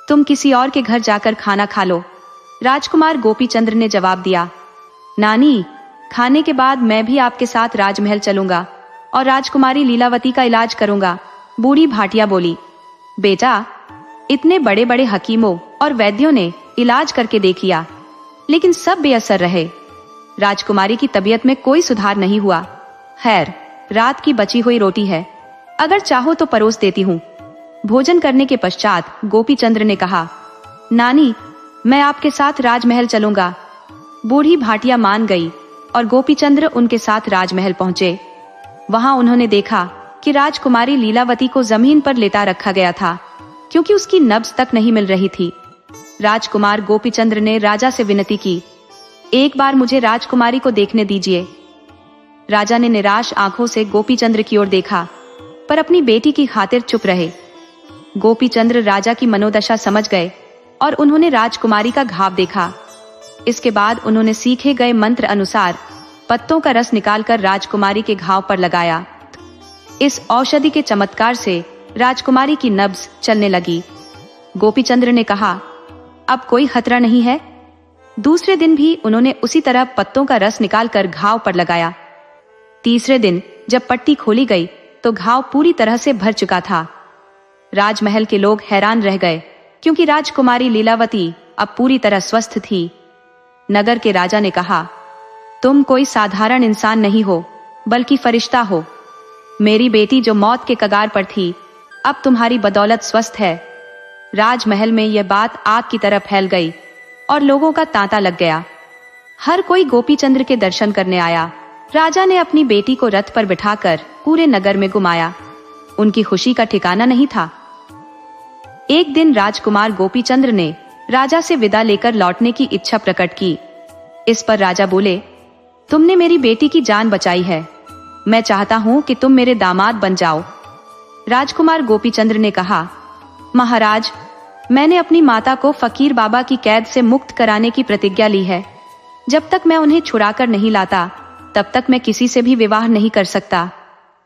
तुम किसी और के घर जाकर खाना खा लो। राजकुमार गोपीचंद्र ने जवाब दिया, नानी, खाने के बाद मैं भी आपके साथ राजमहल चलूंगा और राजकुमारी लीलावती का इलाज करूंगा। बूढ़ी भाटिया बोली, बेटा, इतने बड़े बड़े हकीमों और वैद्यों ने इलाज करके देख लिया, लेकिन सब बेअसर रहे। राजकुमारी की तबीयत में कोई सुधार नहीं हुआ। खैर, रात की बची हुई रोटी है, अगर चाहो तो परोस देती हूँ। भोजन करने के पश्चात गोपीचंद्र ने कहा, नानी, मैं आपके साथ राजमहल चलूंगा। बूढ़ी भाटिया मान गई और गोपीचंद्र उनके साथ राजमहल पहुंचे। वहां उन्होंने देखा कि राजकुमारी लीलावती को जमीन पर लेटा रखा गया था, क्योंकि उसकी नब्ज तक नहीं मिल रही थी। राजकुमार गोपीचंद्र ने राजा से विनती की, एक बार मुझे राजकुमारी को देखने दीजिए। राजा ने निराश आंखों से गोपीचंद्र की ओर देखा, पर अपनी बेटी की खातिर चुप रहे। गोपीचंद्र राजा की मनोदशा समझ गए और उन्होंने राजकुमारी का घाव देखा। इसके बाद उन्होंने सीखे गए मंत्र अनुसार पत्तों का रस निकालकर राजकुमारी के घाव पर लगाया। इस औषधि के चमत्कार से राजकुमारी की नब्ज चलने लगी। गोपीचंद्र ने कहा, अब कोई खतरा नहीं है। दूसरे दिन भी उन्होंने उसी तरह पत्तों का रस निकालकर घाव पर लगाया। तीसरे दिन जब पट्टी खोली गई तो घाव पूरी तरह से भर चुका था। राजमहल के लोग हैरान रह गए, क्योंकि राजकुमारी लीलावती अब पूरी तरह स्वस्थ थी। नगर के राजा ने कहा, तुम कोई साधारण इंसान नहीं हो, बल्कि फरिश्ता हो। मेरी बेटी जो मौत के कगार पर थी, अब तुम्हारी बदौलत स्वस्थ है। राजमहल में यह बात आग की तरह फैल गई और लोगों का तांता लग गया। हर कोई गोपीचंद्र के दर्शन करने आया। राजा ने अपनी बेटी को रथ पर बिठाकर पूरे नगर में घुमाया। उनकी खुशी का ठिकाना नहीं था। एक दिन राजकुमार गोपीचंद्र ने राजा से विदा लेकर लौटने की इच्छा प्रकट की। इस पर राजा बोले, तुमने मेरी बेटी की जान बचाई है। मैं चाहता हूं कि तुम मेरे दामाद बन जाओ। राजकुमार गोपीचंद्र ने कहा, महाराज, मैंने अपनी माता को फकीर बाबा की कैद से मुक्त कराने की प्रतिज्ञा ली है। जब तक मैं उन्हें छुड़ाकर नहीं लाता, तब तक मैं किसी से भी विवाह नहीं कर सकता।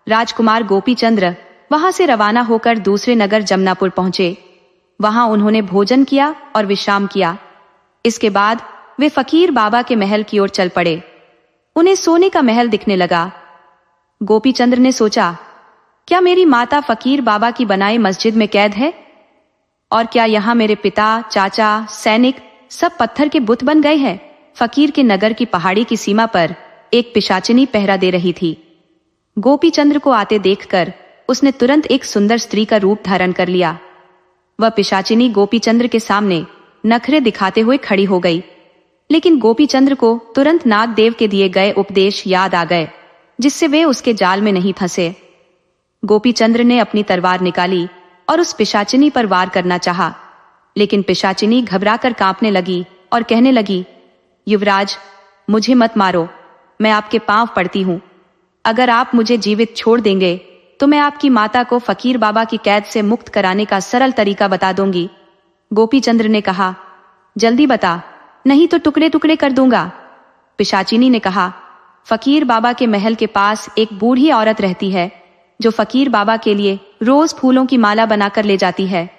राजकुमार गोपीचंद्र वहां से रवाना होकर दूसरे नगर जमनापुर पहुंचे। वहां उन्होंने भोजन किया और विश्राम किया। इसके बाद वे फकीर बाबा के महल की ओर चल पड़े। उन्हें सोने का महल दिखने लगा। गोपीचंद्र ने सोचा, क्या मेरी माता फकीर बाबा की बनाई मस्जिद में कैद है? और क्या यहाँ मेरे पिता, चाचा, सैनिक सब पत्थर के बुत बन गए हैं? फकीर के नगर की पहाड़ी की सीमा पर एक पिशाचिनी पहरा दे रही थी। गोपीचंद्र को आते देखकर उसने तुरंत एक सुंदर स्त्री का रूप धारण कर लिया। वह पिशाचिनी गोपीचंद्र के सामने नखरे दिखाते हुए खड़ी हो गई। लेकिन गोपीचंद्र को तुरंत नागदेव के दिए गए उपदेश याद आ गए, जिससे वे उसके जाल में नहीं फंसे। गोपीचंद्र ने अपनी तलवार निकाली और उस पिशाचिनी पर वार करना चाहा, लेकिन पिशाचिनी घबराकर कांपने लगी और कहने लगी, युवराज, मुझे मत मारो, मैं आपके पांव पड़ती हूं। अगर आप मुझे जीवित छोड़ देंगे तो मैं आपकी माता को फकीर बाबा की कैद से मुक्त कराने का सरल तरीका बता दूंगी। गोपीचंद्र ने कहा, जल्दी बता, नहीं तो टुकड़े टुकड़े कर दूंगा। पिशाचिनी ने कहा, फकीर बाबा के महल के पास एक बूढ़ी औरत रहती है, जो फकीर बाबा के लिए रोज फूलों की माला बनाकर ले जाती है।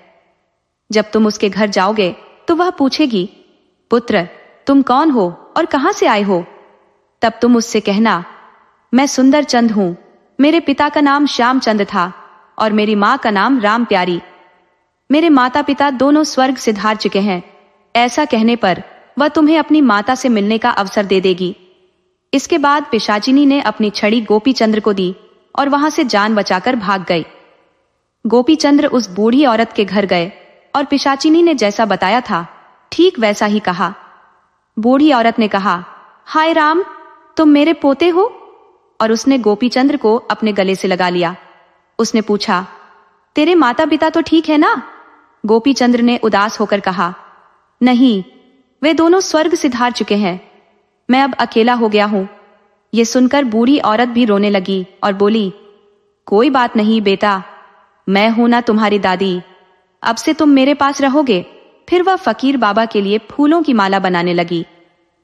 जब तुम उसके घर जाओगे तो वह पूछेगी, पुत्र, तुम कौन हो और कहां से आए हो? तब तुम उससे कहना, मैं सुंदर चंद हूं। मेरे पिता का नाम श्यामचंद था और मेरी माँ का नाम राम प्यारी। मेरे माता पिता दोनों स्वर्ग सिधार चुके हैं। ऐसा कहने पर वह तुम्हें अपनी माता से मिलने का अवसर दे देगी। इसके बाद पिशाचिनी ने अपनी छड़ी गोपीचंद्र को दी और वहां से जान बचाकर भाग गई। गोपीचंद्र उस बूढ़ी औरत के घर गए और पिशाचिनी ने जैसा बताया था ठीक वैसा ही कहा। बूढ़ी औरत ने कहा, हाय राम, तुम मेरे पोते हो? और उसने गोपीचंद्र को अपने गले से लगा लिया। उसने पूछा, तेरे माता पिता तो ठीक है ना? गोपीचंद्र ने उदास होकर कहा, नहीं, वे दोनों स्वर्ग सिधार चुके हैं। मैं अब अकेला हो गया हूं। ये सुनकर बूढ़ी औरत भी रोने लगी और बोली, कोई बात नहीं बेटा, मैं हूं ना तुम्हारी दादी। अब से तुम मेरे पास रहोगे। फिर वह फकीर बाबा के लिए फूलों की माला बनाने लगी।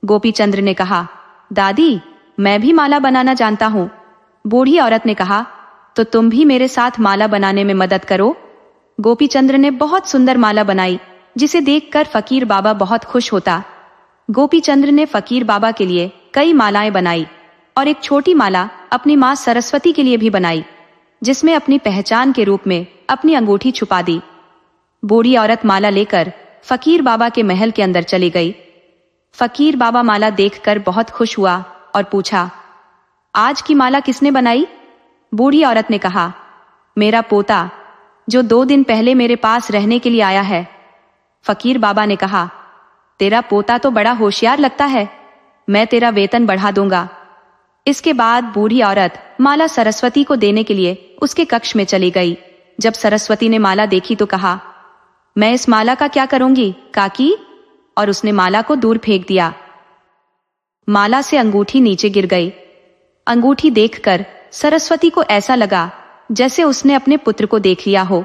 गोपीचंद्र ने कहा, दादी, मैं भी माला बनाना जानता हूं। बूढ़ी औरत ने कहा, तो तुम भी मेरे साथ माला बनाने में मदद करो। गोपीचंद्र ने बहुत सुंदर माला बनाई, जिसे देखकर फकीर बाबा बहुत खुश होता। गोपीचंद्र ने फकीर बाबा के लिए कई मालाएं बनाई और एक छोटी माला अपनी मां सरस्वती के लिए भी बनाई, जिसमें अपनी पहचान के रूप में अपनी अंगूठी छुपा दी। बूढ़ी औरत माला लेकर फकीर बाबा के महल के अंदर चली गई। फकीर बाबा माला देखकर बहुत खुश हुआ और पूछा, आज की माला किसने बनाई? बूढ़ी औरत ने कहा, मेरा पोता, जो 2 दिन पहले मेरे पास रहने के लिए आया है। फकीर बाबा ने कहा, तेरा पोता तो बड़ा होशियार लगता है, मैं तेरा वेतन बढ़ा दूंगा। इसके बाद बूढ़ी औरत माला सरस्वती को देने के लिए उसके कक्ष में चली गई। जब सरस्वती ने माला देखी तो कहा, मैं इस माला का क्या करूंगी काकी? और उसने माला को दूर फेंक दिया। माला से अंगूठी नीचे गिर गई। अंगूठी देखकर सरस्वती को ऐसा लगा जैसे उसने अपने पुत्र को देख लिया हो।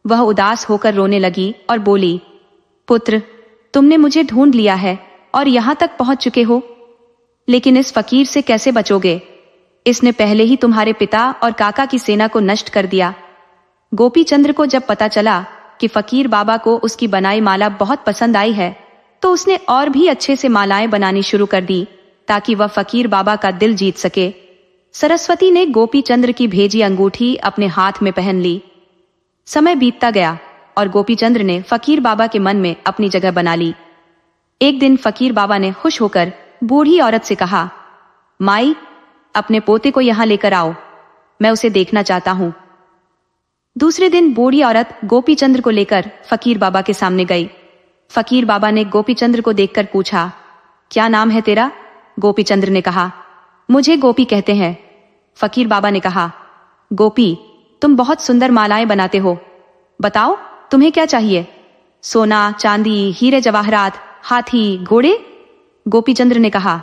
वह उदास होकर रोने लगी और बोली, पुत्र, तुमने मुझे ढूंढ लिया है और यहां तक पहुंच चुके हो, लेकिन इस फकीर से कैसे बचोगे? इसने पहले ही तुम्हारे पिता और काका की सेना को नष्ट कर दिया। गोपीचंद्र को जब पता चला कि फकीर बाबा को उसकी बनाई माला बहुत पसंद आई है, तो उसने और भी अच्छे से मालाएं बनानी शुरू कर दी ताकि वह फकीर बाबा का दिल जीत सके। सरस्वती ने गोपीचंद्र की भेजी अंगूठी अपने हाथ में पहन ली। समय बीतता गया और गोपीचंद्र ने फकीर बाबा के मन में अपनी जगह बना ली। एक दिन फकीर बाबा ने खुश होकर बूढ़ी औरत से कहा, माई, अपने पोते को यहां लेकर आओ, मैं उसे देखना चाहता हूं। दूसरे दिन बूढ़ी औरत गोपीचंद्र को लेकर फकीर बाबा के सामने गई। फकीर बाबा ने गोपीचंद्र को देखकर पूछा, क्या नाम है तेरा? गोपीचंद्र ने कहा, मुझे गोपी कहते हैं। फकीर बाबा ने कहा, गोपी, तुम बहुत सुंदर मालाएं बनाते हो, बताओ तुम्हें क्या चाहिए? सोना, चांदी, हीरे जवाहरात, हाथी, घोड़े? गोपीचंद्र ने कहा,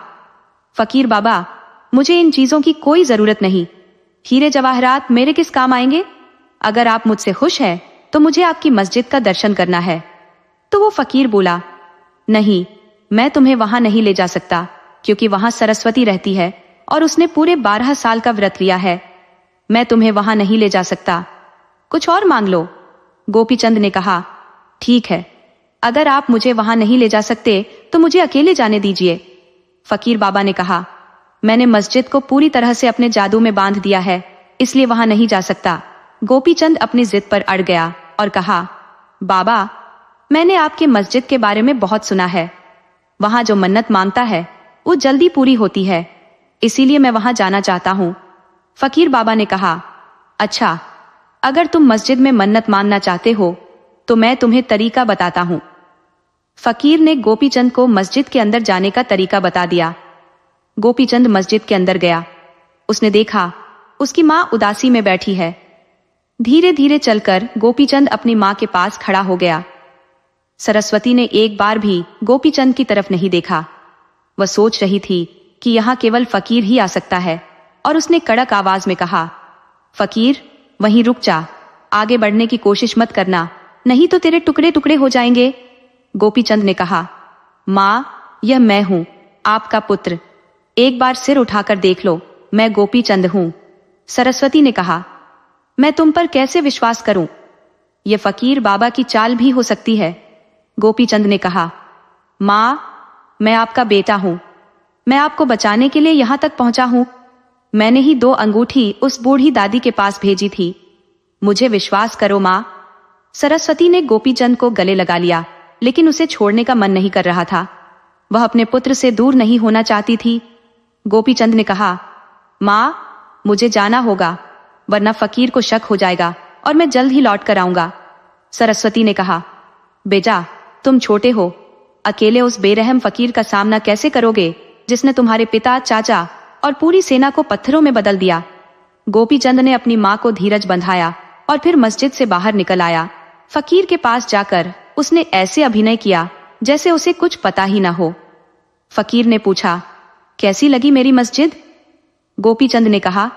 फकीर बाबा, मुझे इन चीजों की कोई जरूरत नहीं। हीरे जवाहरात मेरे किस काम आएंगे? अगर आप मुझसे खुश हैं तो मुझे आपकी मस्जिद का दर्शन करना है। तो वो फकीर बोला, नहीं, मैं तुम्हें वहां नहीं ले जा सकता, क्योंकि वहां सरस्वती रहती है और उसने पूरे 12 साल का व्रत लिया है। मैं तुम्हें वहां नहीं ले जा सकता, कुछ और मांग लो। गोपीचंद ने कहा, ठीक है, अगर आप मुझे वहां नहीं ले जा सकते तो मुझे अकेले जाने दीजिए। फकीर बाबा ने कहा, मैंने मस्जिद को पूरी तरह से अपने जादू में बांध दिया है, इसलिए वहां नहीं जा सकता। गोपीचंद अपनी जिद पर अड़ गया और कहा, बाबा, मैंने आपके मस्जिद के बारे में बहुत सुना है। वहां जो मन्नत मांगता है वो जल्दी पूरी होती है, इसीलिए मैं वहां जाना चाहता हूं। फकीर बाबा ने कहा, अच्छा, अगर तुम मस्जिद में मन्नत मांगना चाहते हो तो मैं तुम्हें तरीका बताता हूं। फकीर ने गोपीचंद को मस्जिद के अंदर जाने का तरीका बता दिया। गोपीचंद मस्जिद के अंदर गया। उसने देखा उसकी मां उदासी में बैठी है। धीरे धीरे चलकर गोपीचंद अपनी मां के पास खड़ा हो गया। सरस्वती ने एक बार भी गोपीचंद की तरफ नहीं देखा। वह सोच रही थी कि यहां केवल फकीर ही आ सकता है, और उसने कड़क आवाज में कहा, फकीर, वहीं रुक जा, आगे बढ़ने की कोशिश मत करना, नहीं तो तेरे टुकड़े टुकड़े हो जाएंगे। गोपीचंद ने कहा, मां, यह मैं हूं, आपका पुत्र, एक बार सिर उठाकर देख लो, मैं गोपीचंद हूं। सरस्वती ने कहा, मैं तुम पर कैसे विश्वास करूं? यह फकीर बाबा की चाल भी हो सकती है। गोपीचंद ने कहा, मां, मैं आपका बेटा हूं, मैं आपको बचाने के लिए यहां तक पहुंचा हूं। मैंने ही 2 अंगूठी उस बूढ़ी दादी के पास भेजी थी, मुझे विश्वास करो मां। सरस्वती ने गोपीचंद को गले लगा लिया, लेकिन उसे छोड़ने का मन नहीं कर रहा था। वह अपने पुत्र से दूर नहीं होना चाहती थी। गोपीचंद ने कहा, मां, मुझे जाना होगा, वरना फकीर को शक हो जाएगा और मैं जल्द ही लौट कर आऊंगा। सरस्वती ने कहा, बेटा, तुम छोटे हो, अकेले उस बेरहम फकीर का सामना कैसे करोगे जिसने तुम्हारे पिता, चाचा और पूरी सेना को पत्थरों में बदल दिया। गोपीचंद ने अपनी मां को धीरज बंधाया और फिर मस्जिद से बाहर निकल आया। फकीर के पास जाकर उसने ऐसे अभिनय किया जैसे उसे कुछ पता ही ना हो। फकीर ने पूछा, कैसी लगी मेरी मस्जिद? गोपीचंद ने कहा,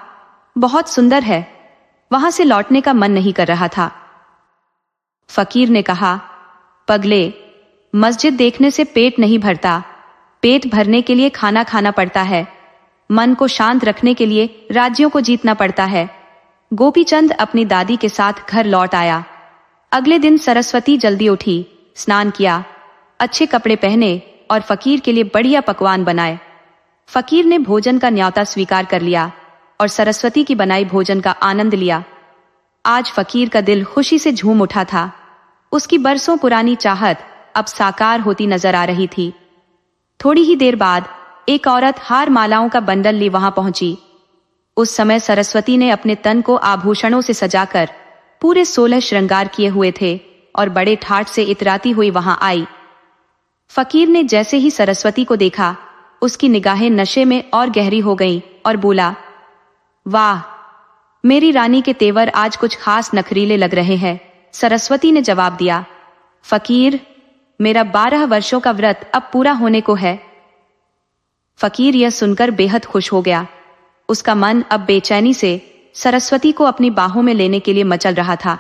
बहुत सुंदर है, वहां से लौटने का मन नहीं कर रहा था। फकीर ने कहा, पगले, मस्जिद देखने से पेट नहीं भरता, पेट भरने के लिए खाना खाना पड़ता है, मन को शांत रखने के लिए राज्यों को जीतना पड़ता है। गोपीचंद अपनी दादी के साथ घर लौट आया। अगले दिन सरस्वती जल्दी उठी, स्नान किया, अच्छे कपड़े पहने और फकीर के लिए बढ़िया पकवान बनाए। फकीर ने भोजन का न्योता स्वीकार कर लिया और सरस्वती की बनाई भोजन का आनंद लिया। आज फकीर का दिल खुशी से झूम उठा था। उसकी बरसों पुरानी चाहत अब साकार होती नजर आ रही थी। थोड़ी ही देर बाद एक औरत हार मालाओं का बंडल ले वहां पहुंची। उस समय सरस्वती ने अपने तन को आभूषणों से सजाकर पूरे 16 श्रृंगार किए हुए थे और बड़े ठाठ से इतराती हुई वहां आई। फकीर ने जैसे ही सरस्वती को देखा, उसकी निगाहें नशे में और गहरी हो गईं और बोला, वाह, मेरी रानी के तेवर आज कुछ खास नखरीले लग रहे हैं। सरस्वती ने जवाब दिया, फकीर, मेरा 12 वर्षों का व्रत अब पूरा होने को है। फकीर यह सुनकर बेहद खुश हो गया। उसका मन अब बेचैनी से सरस्वती को अपनी बाहों में लेने के लिए मचल रहा था।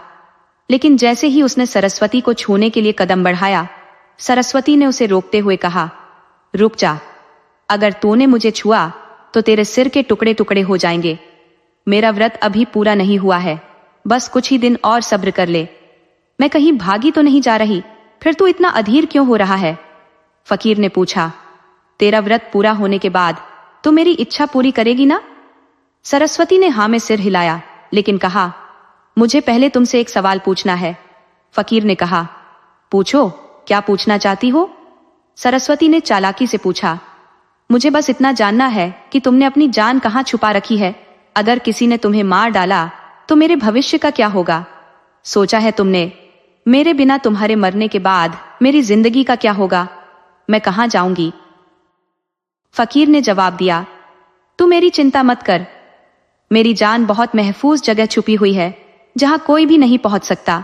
लेकिन जैसे ही उसने सरस्वती को छूने के लिए कदम बढ़ाया, सरस्वती ने उसे रोकते हुए कहा, रुक जा, अगर तूने मुझे छुआ तो तेरे सिर के टुकड़े टुकड़े हो जाएंगे। मेरा व्रत अभी पूरा नहीं हुआ है, बस कुछ ही दिन और सब्र कर ले। मैं कहीं भागी तो नहीं जा रही, फिर तू इतना अधीर क्यों हो रहा है? फकीर ने पूछा। तेरा व्रत पूरा होने के बाद तू मेरी इच्छा पूरी करेगी ना? सरस्वती ने हाँ में सिर हिलाया, लेकिन कहा, मुझे पहले तुमसे एक सवाल पूछना है। फकीर ने कहा, पूछो, क्या पूछना चाहती हो? सरस्वती ने चालाकी से पूछा। मुझे बस इतना जानना है कि तुमने अपनी जान कहाँ छुपा रखी है। अगर किसी ने तुम्हें मार डाला तो मेरे भविष्य का क्या होगा? सोचा है तुमने? मेरे बिना तुम्हारे मरने के बाद मेरी जिंदगी का क्या होगा? मैं कहाँ जाऊंगी? फकीर ने जवाब दिया, तू मेरी चिंता मत कर। मेरी जान बहुत महफूज जगह छुपी हुई है, जहां कोई भी नहीं पहुंच सकता।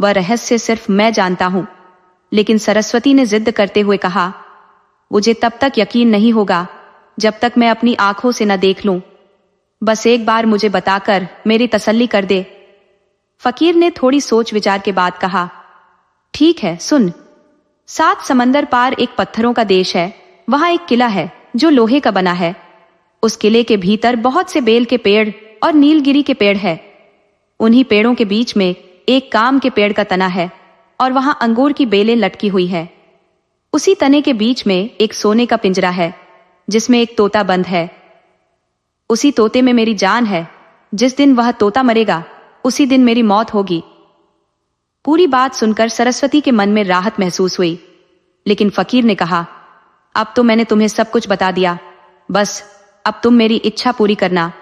वह रहस्य सिर्फ मैं जानता हूं। लेकिन सरस्वती ने जिद करते हुए कहा, मुझे तब तक यकीन नहीं होगा जब तक मैं अपनी आंखों से न देख लूं। बस एक बार मुझे बताकर मेरी तसल्ली कर दे। फकीर ने थोड़ी सोच विचार के बाद कहा, ठीक है, सुन। 7 समंदर पार एक पत्थरों का देश है। वहां एक किला है जो लोहे का बना है। उस किले के भीतर बहुत से बेल के पेड़ और नीलगिरी के पेड़ है। उन्हीं पेड़ों के बीच में एक काम के पेड़ का तना है और वहां अंगूर की बेलें लटकी हुई है। उसी तने के बीच में एक सोने का पिंजरा है जिसमें एक तोता बंद है। उसी तोते में मेरी जान है। जिस दिन वह तोता मरेगा उसी दिन मेरी मौत होगी। पूरी बात सुनकर सरस्वती के मन में राहत महसूस हुई। लेकिन फकीर ने कहा, अब तो मैंने तुम्हें सब कुछ बता दिया, बस अब तुम मेरी इच्छा पूरी करना।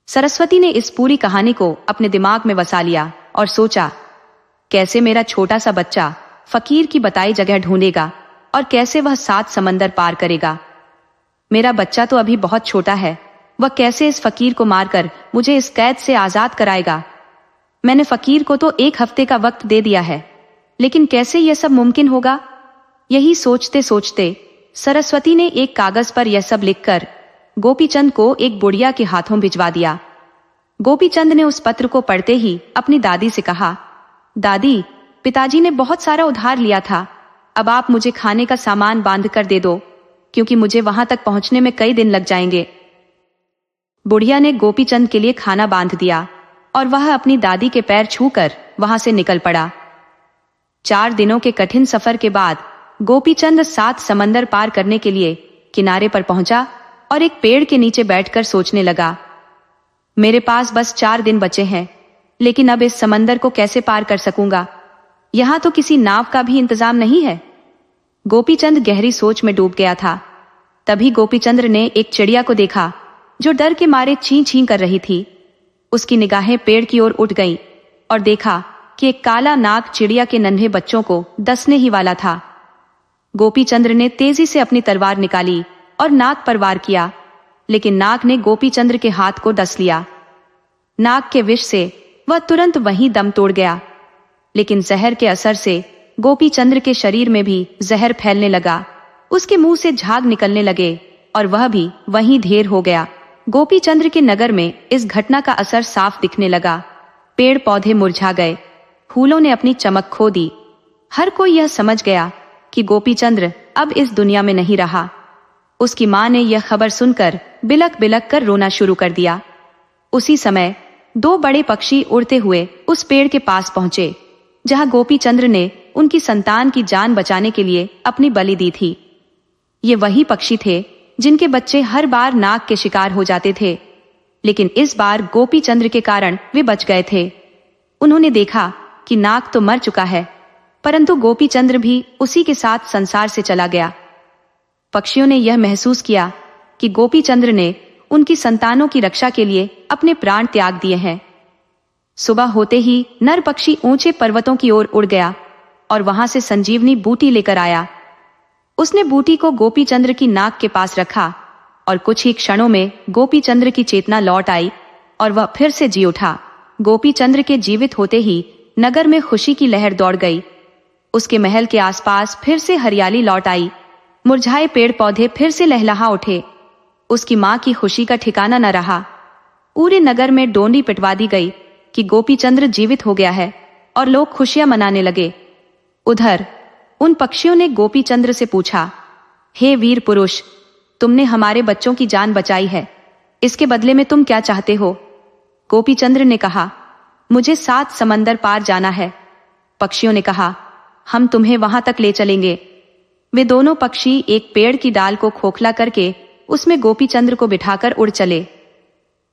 सरस्वती ने इस पूरी कहानी को अपने दिमाग में बसा लिया और सोचा, कैसे मेरा छोटा सा बच्चा फकीर की बताई जगह ढूंढेगा और कैसे वह 7 समंदर पार करेगा। मेरा बच्चा तो अभी बहुत छोटा है, वह कैसे इस फकीर को मारकर मुझे इस कैद से आजाद कराएगा। मैंने फकीर को तो 1 हफ्ते का वक्त दे दिया है, लेकिन कैसे यह सब मुमकिन होगा? यही सोचते सोचते सरस्वती ने एक कागज पर यह सब लिखकर गोपीचंद को एक बुढ़िया के हाथों भिजवा दिया। गोपीचंद ने उस पत्र को पढ़ते ही अपनी दादी से कहा, दादी, पिताजी ने बहुत सारा उधार लिया था। अब आप मुझे खाने का सामान बांध कर दे दो, क्योंकि मुझे वहां तक पहुंचने में कई दिन लग जाएंगे। बुढ़िया ने गोपीचंद के लिए खाना बांध दिया और वह अपनी दादी के पैर छूकर वहां से निकल पड़ा। 4 दिनों के कठिन सफर के बाद गोपीचंद 7 समंदर पार करने के लिए किनारे पर पहुंचा और एक पेड़ के नीचे बैठकर सोचने लगा, मेरे पास बस 4 दिन बचे हैं, लेकिन अब इस समंदर को कैसे पार कर सकूंगा? यहां तो किसी नाव का भी इंतजाम नहीं है। गोपीचंद गहरी सोच में डूब गया था। तभी गोपीचंद्र ने एक चिड़िया को देखा जो डर के मारे चीं चीं कर रही थी। उसकी निगाहें पेड़ की ओर उठ गईं और देखा कि एक काला नाग चिड़िया के नन्हे बच्चों को डसने ही वाला था। गोपीचंद्र ने तेजी से अपनी तलवार निकाली और नाग पर वार किया, लेकिन नाग ने गोपीचंद्र के हाथ को डस लिया। नाग के विष से वह तुरंत वहीं दम तोड़ गया, लेकिन जहर के असर से गोपीचंद्र के शरीर में भी जहर फैलने लगा। उसके मुंह से झाग निकलने लगे और वह भी वहीं ढेर हो गया। गोपीचंद्र के नगर में इस घटना का असर साफ दिखने लगा। पेड़ पौधे मुरझा गए, फूलों ने अपनी चमक खो दी। हर कोई यह समझ गया कि गोपीचंद्र अब इस दुनिया में नहीं रहा। उसकी मां ने यह खबर सुनकर बिलक बिलक कर रोना शुरू कर दिया। उसी समय 2 बड़े पक्षी उड़ते हुए उस पेड़ के पास पहुंचे जहां गोपीचंद्र ने उनकी संतान की जान बचाने के लिए अपनी बलि दी थी। ये वही पक्षी थे जिनके बच्चे हर बार नाग के शिकार हो जाते थे, लेकिन इस बार गोपीचंद्र के कारण वे बच गए थे। उन्होंने देखा कि नाग तो मर चुका है, परंतु गोपीचंद्र भी उसी के साथ संसार से चला गया। पक्षियों ने यह महसूस किया कि गोपीचंद्र ने उनकी संतानों की रक्षा के लिए अपने प्राण त्याग दिए हैं। सुबह होते ही नर पक्षी ऊंचे पर्वतों की ओर उड़ गया और वहां से संजीवनी बूटी लेकर आया। उसने बूटी को गोपीचंद्र की नाक के पास रखा और कुछ ही क्षणों में गोपीचंद्र की चेतना लौट आई और वह फिर से जी उठा। गोपीचंद्र के जीवित होते ही नगर में खुशी की लहर दौड़ गई। उसके महल के आसपास फिर से हरियाली लौट आई। मुरझाए पेड़ पौधे फिर से लहलहा उठे। उसकी माँ की खुशी का ठिकाना न रहा। पूरे नगर में डोंडी पिटवा दी गई कि गोपीचंद्र जीवित हो गया है और लोग खुशियां मनाने लगे। उधर उन पक्षियों ने गोपीचंद्र से पूछा, हे वीर पुरुष, तुमने हमारे बच्चों की जान बचाई है, इसके बदले में तुम क्या चाहते हो? गोपीचंद्र ने कहा, मुझे 7 समंदर पार जाना है। पक्षियों ने कहा, हम तुम्हें वहां तक ले चलेंगे। वे दोनों पक्षी एक पेड़ की डाल को खोखला करके उसमें गोपीचंद्र को बिठाकर उड़ चले।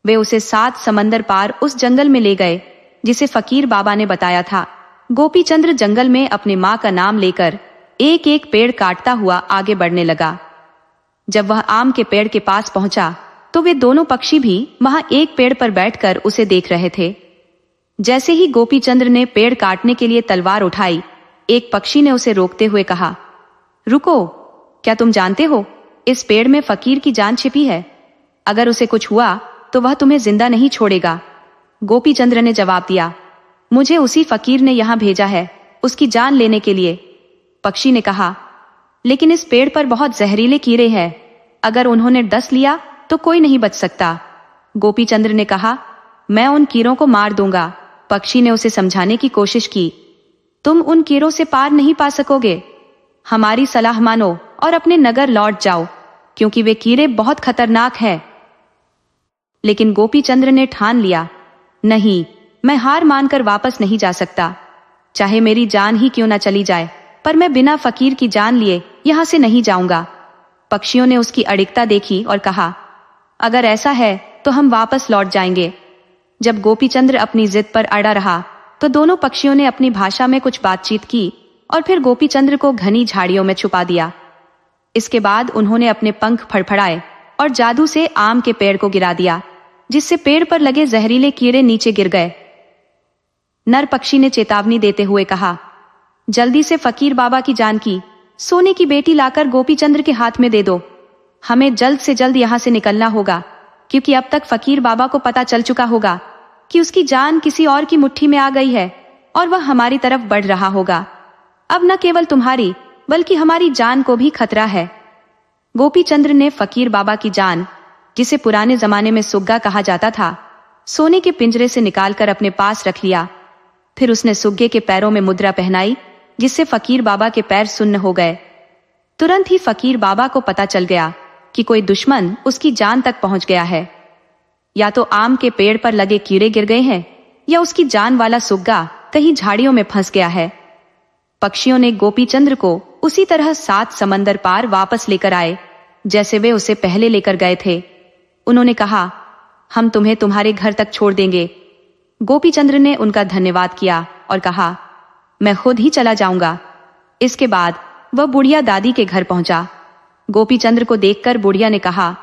वे उसे 7 समंदर पार उस जंगल में ले गए जिसे फकीर बाबा ने बताया था। गोपीचंद्र जंगल में अपनी माँ का नाम लेकर एक एक पेड़ काटता हुआ आगे बढ़ने लगा। जब वह आम के पेड़ के पास पहुंचा तो वे दोनों पक्षी भी वहां एक पेड़ पर बैठकर उसे देख रहे थे। जैसे ही गोपीचंद्र ने पेड़ काटने के लिए तलवार उठाई, एक पक्षी ने उसे रोकते हुए कहा, रुको, क्या तुम जानते हो इस पेड़ में फकीर की जान छिपी है। अगर उसे कुछ हुआ तो वह तुम्हें जिंदा नहीं छोड़ेगा। गोपीचंद्र ने जवाब दिया, मुझे उसी फकीर ने यहां भेजा है उसकी जान लेने के लिए। पक्षी ने कहा, लेकिन इस पेड़ पर बहुत जहरीले कीड़े हैं, अगर उन्होंने डस लिया तो कोई नहीं बच सकता। गोपीचंद्र ने कहा, मैं उन कीड़ों को मार दूंगा। पक्षी ने उसे समझाने की कोशिश की, तुम उन कीड़ों से पार नहीं पा सकोगे। हमारी सलाह मानो और अपने नगर लौट जाओ, क्योंकि वे कीड़े बहुत खतरनाक हैं। लेकिन गोपीचंद्र ने ठान लिया, नहीं, मैं हार मानकर वापस नहीं जा सकता। चाहे मेरी जान ही क्यों न चली जाए, पर मैं बिना फकीर की जान लिए यहां से नहीं जाऊंगा। पक्षियों ने उसकी अड़िगता देखी और कहा, अगर ऐसा है तो हम वापस लौट जाएंगे। जब गोपीचंद्र अपनी जिद पर अड़ा रहा तो दोनों पक्षियों ने अपनी भाषा में कुछ बातचीत की और फिर गोपीचंद्र को घनी झाड़ियों में छुपा दिया। इसके बाद उन्होंने अपने पंख फड़फड़ाए और जादू से आम के पेड़ को गिरा दिया, जिससे पेड़ पर लगे जहरीले कीड़े नीचे गिर गए। नर पक्षी ने चेतावनी देते हुए कहा, जल्दी से फकीर बाबा की जान की सोने की बेटी लाकर गोपीचंद्र के हाथ में दे दो। हमें जल्द से जल्द यहां से निकलना होगा, क्योंकि अब तक फकीर बाबा को पता चल चुका होगा कि उसकी जान किसी और की मुट्ठी में आ गई है और वह हमारी तरफ बढ़ रहा होगा। अब न केवल तुम्हारी बल्कि हमारी जान को भी खतरा है। गोपीचंद्र ने फकीर बाबा की जान, जिसे पुराने जमाने में सुग्गा कहा जाता था, सोने के पिंजरे से निकालकर अपने पास रख लिया। फिर उसने सुग्गे के पैरों में मुद्रा पहनाई, जिससे फकीर बाबा के पैर सुन्न हो गए। तुरंत ही फकीर बाबा को पता चल गया कि कोई दुश्मन उसकी जान तक पहुंच गया है। या तो आम के पेड़ पर लगे कीड़े गिर गए हैं या उसकी जान वाला सुग्गा कहीं झाड़ियों में फंस गया है। पक्षियों ने गोपीचंद्र को उसी तरह 7 समंदर पार वापस लेकर आए जैसे वे उसे पहले लेकर गए थे। उन्होंने कहा, हम तुम्हें तुम्हारे घर तक छोड़ देंगे। गोपीचंद्र ने उनका धन्यवाद किया और कहा, मैं खुद ही चला जाऊंगा। इसके बाद वह बुढ़िया दादी के घर पहुंचा। गोपीचंद्र को देखकर बुढ़िया ने कहा,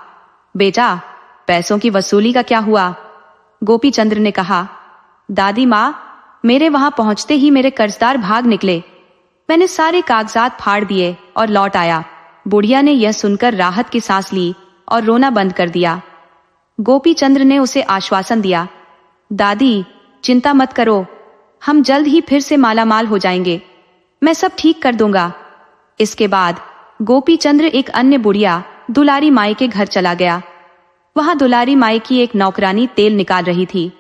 बेटा, पैसों की वसूली का क्या हुआ? गोपीचंद्र ने कहा, दादी माँ, मेरे वहां पहुंचते ही मेरे कर्जदार भाग निकले। मैंने सारे कागजात फाड़ दिए और लौट आया। बुढ़िया ने यह सुनकर राहत की सांस ली और रोना बंद कर दिया। गोपीचंद्र ने उसे आश्वासन दिया, दादी, चिंता मत करो, हम जल्द ही फिर से मालामाल हो जाएंगे। मैं सब ठीक कर दूंगा। इसके बाद गोपीचंद्र एक अन्य बुढ़िया दुलारी माई के घर चला गया। वहां दुलारी माई की एक नौकरानी तेल निकाल रही थी।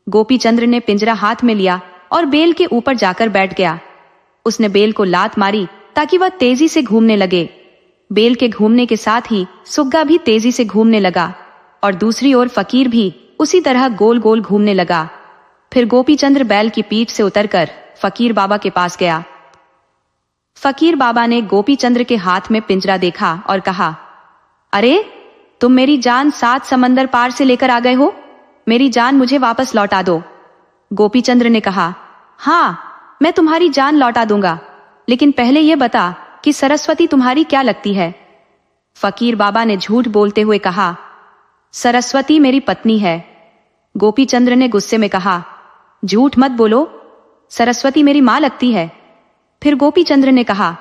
गोपीचंद्र ने पिंजरा हाथ में लिया और बेल के ऊपर जाकर बैठ गया। उसने बेल को लात मारी ताकि वह तेजी से घूमने लगे। बेल के घूमने के साथ ही सुग्गा भी तेजी से घूमने लगा और दूसरी ओर फकीर भी उसी तरह गोल गोल घूमने लगा। फिर गोपीचंद्र बैल की पीठ से उतरकर फकीर बाबा के पास गया। फकीर बाबा ने गोपीचंद्र के हाथ में पिंजरा देखा और कहा, अरे, तुम मेरी जान 7 समंदर पार से लेकर आ गए हो। मेरी जान मुझे वापस लौटा दो। गोपीचंद्र ने कहा, हाँ, मैं तुम्हारी जान लौटा दूंगा, लेकिन पहले यह बता कि सरस्वती तुम्हारी क्या लगती है? फकीर बाबा ने झूठ बोलते हुए कहा, सरस्वती मेरी पत्नी है। गोपीचंद्र ने गुस्से में कहा, झूठ मत बोलो, सरस्वती मेरी मां लगती है। फिर गोपीचंद्र ने कहा,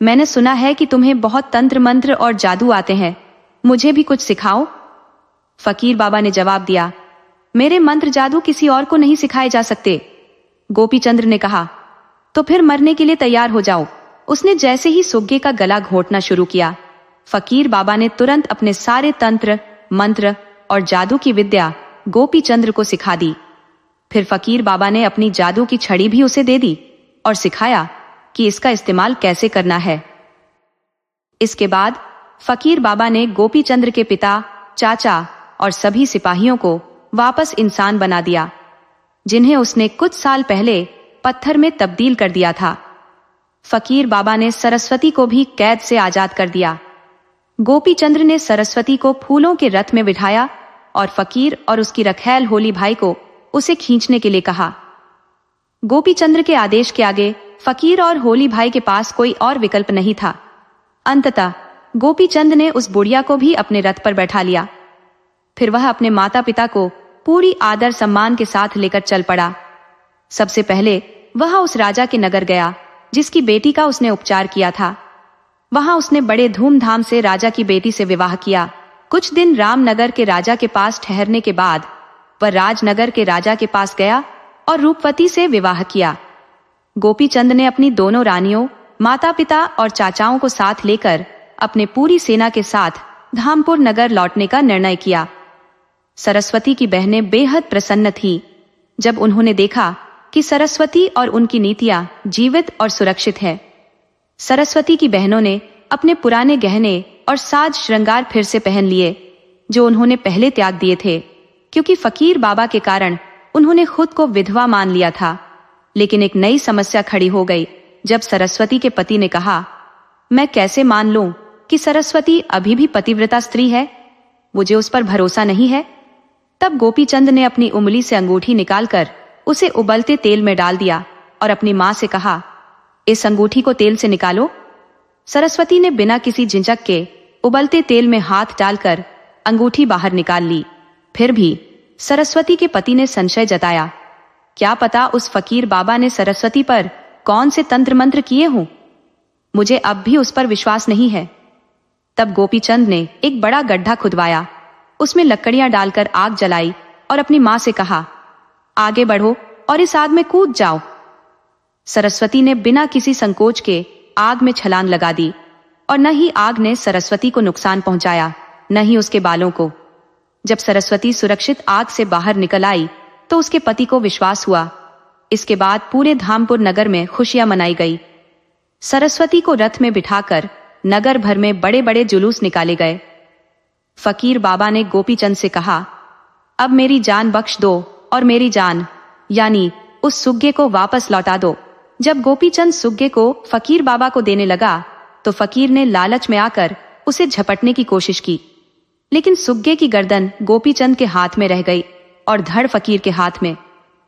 मैंने सुना है कि तुम्हें बहुत तंत्र मंत्र और जादू आते हैं, मुझे भी कुछ सिखाओ। फकीर बाबा ने जवाब दिया, मेरे मंत्र जादू किसी और को नहीं सिखाए जा सकते। गोपीचंद्र ने कहा, तो फिर मरने के लिए तैयार हो जाओ। उसने जैसे ही सुग्गे का गला घोंटना शुरू किया, फकीर बाबा ने तुरंत अपने सारे तंत्र, मंत्र और जादू की विद्या गोपी चंद्र को सिखा दी। फिर फकीर बाबा ने अपनी जादू की छड़ी भी उसे दे दी और सिखाया कि इसका इस्तेमाल कैसे करना है। इसके बाद फकीर बाबा ने गोपी चंद्र के पिता, चाचा और सभी सिपाहियों को वापस इंसान बना दिया, जिन्हें उसने कुछ साल पहले पत्थर में तब्दील कर दिया था। फकीर बाबा ने सरस्वती को भी कैद से आजाद कर दिया। गोपी चंद्र ने सरस्वती को फूलों के रथ में बिठाया और फकीर और उसकी रखैल होली भाई को उसे खींचने के लिए कहा। गोपी चंद्र के आदेश के आगे फकीर और होली भाई के पास कोई और विकल्प नहीं था। अंततः गोपी चंद ने उस बुढ़िया को भी अपने रथ पर बैठा लिया। फिर वह अपने माता पिता को पूरी आदर सम्मान के साथ लेकर चल पड़ा। सबसे पहले वह उस राजा के नगर गया जिसकी बेटी का उसने उपचार किया था। वहां उसने बड़े धूमधाम से राजा की बेटी से विवाह किया। कुछ दिन रामनगर के राजा के पास ठहरने के बाद वह राजनगर के राजा के पास गया और रूपवती से विवाह किया। गोपी चंद ने अपनी दोनों रानियों, माता पिता और चाचाओं को साथ लेकर अपने पूरी सेना के साथ धामपुर नगर लौटने का निर्णय किया। सरस्वती की बहनें बेहद प्रसन्न थीं जब उन्होंने देखा कि सरस्वती और उनकी नीतियां जीवित और सुरक्षित है। सरस्वती की बहनों ने अपने पुराने गहने और साज श्रृंगार फिर से पहन लिए जो उन्होंने पहले त्याग दिए थे, क्योंकि फकीर बाबा के कारण उन्होंने खुद को विधवा मान लिया था। लेकिन एक नई समस्या खड़ी हो गई जब सरस्वती के पति ने कहा, मैं कैसे मान लूं कि सरस्वती अभी भी पतिव्रता स्त्री है, मुझे उस पर भरोसा नहीं है। तब गोपी चंद ने अपनी उंगली से अंगूठी निकालकर उसे उबलते तेल में डाल दिया और अपनी मां से कहा, इस अंगूठी को तेल से निकालो। सरस्वती ने बिना किसी झिझक के उबलते तेल में हाथ डालकर अंगूठी बाहर निकाल ली। फिर भी सरस्वती के पति ने संशय जताया, क्या पता उस फकीर बाबा ने सरस्वती पर कौन से तंत्र मंत्र किए हों, मुझे अब भी उस पर विश्वास नहीं है। तब गोपी चंद ने एक बड़ा गड्ढा खुदवाया, उसमें लकड़ियां डालकर आग जलाई और अपनी मां से कहा, आगे बढ़ो और इस आग में कूद जाओ। सरस्वती ने बिना किसी संकोच के आग में छलांग लगा दी और न ही आग ने सरस्वती को नुकसान पहुंचाया, न ही उसके बालों को। जब सरस्वती सुरक्षित आग से बाहर निकल आई तो उसके पति को विश्वास हुआ। इसके बाद पूरे धामपुर नगर में खुशियां मनाई गई। सरस्वती को रथ में बिठाकर नगर भर में बड़े बड़े जुलूस निकाले गए। फकीर बाबा ने गोपी चंद से कहा, अब मेरी जान बख्श दो और मेरी जान यानी उस सुग्गे को वापस लौटा दो। जब गोपी चंद सुग्गे को फकीर बाबा को देने लगा तो फकीर ने लालच में आकर उसे झपटने की कोशिश की, लेकिन सुग्गे की गर्दन गोपी चंद के हाथ में रह गई और धड़ फकीर के हाथ में।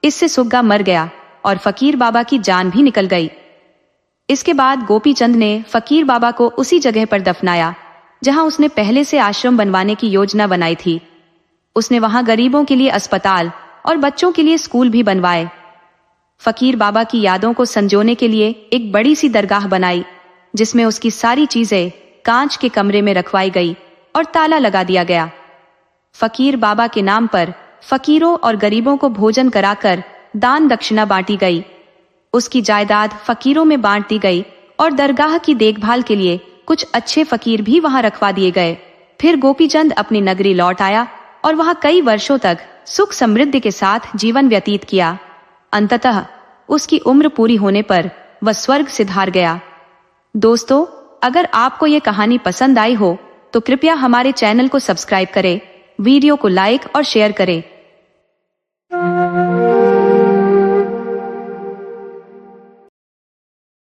इससे सुग्गा मर गया और फकीर बाबा की जान भी निकल गई। इसके बाद गोपी चंद ने फकीर बाबा को उसी जगह पर दफनाया जहां उसने पहले से आश्रम बनवाने की योजना बनाई थी। उसने वहां गरीबों के लिए अस्पताल और बच्चों के लिए स्कूल भी बनवाए। फकीर बाबा की यादों को संजोने के लिए एक बड़ी सी दरगाह बनाई जिसमें उसकी सारी चीजें कांच के कमरे में रखवाई गई और ताला लगा दिया गया। फकीर बाबा के नाम पर फकीरों और गरीबों को भोजन कराकर दान दक्षिणा बांटी गई। उसकी जायदाद फकीरों में बांट दी गई और दरगाह की देखभाल के लिए कुछ अच्छे फकीर भी वहां रखवा दिए गए। फिर गोपी चंद अपनी नगरी लौट आया और वहां कई वर्षों तक सुख समृद्धि के साथ जीवन व्यतीत किया। अंततः उसकी उम्र पूरी होने पर वह स्वर्ग सिधार गया। दोस्तों, अगर आपको ये कहानी पसंद आई हो तो कृपया हमारे चैनल को सब्सक्राइब करें, वीडियो को लाइक और शेयर करें।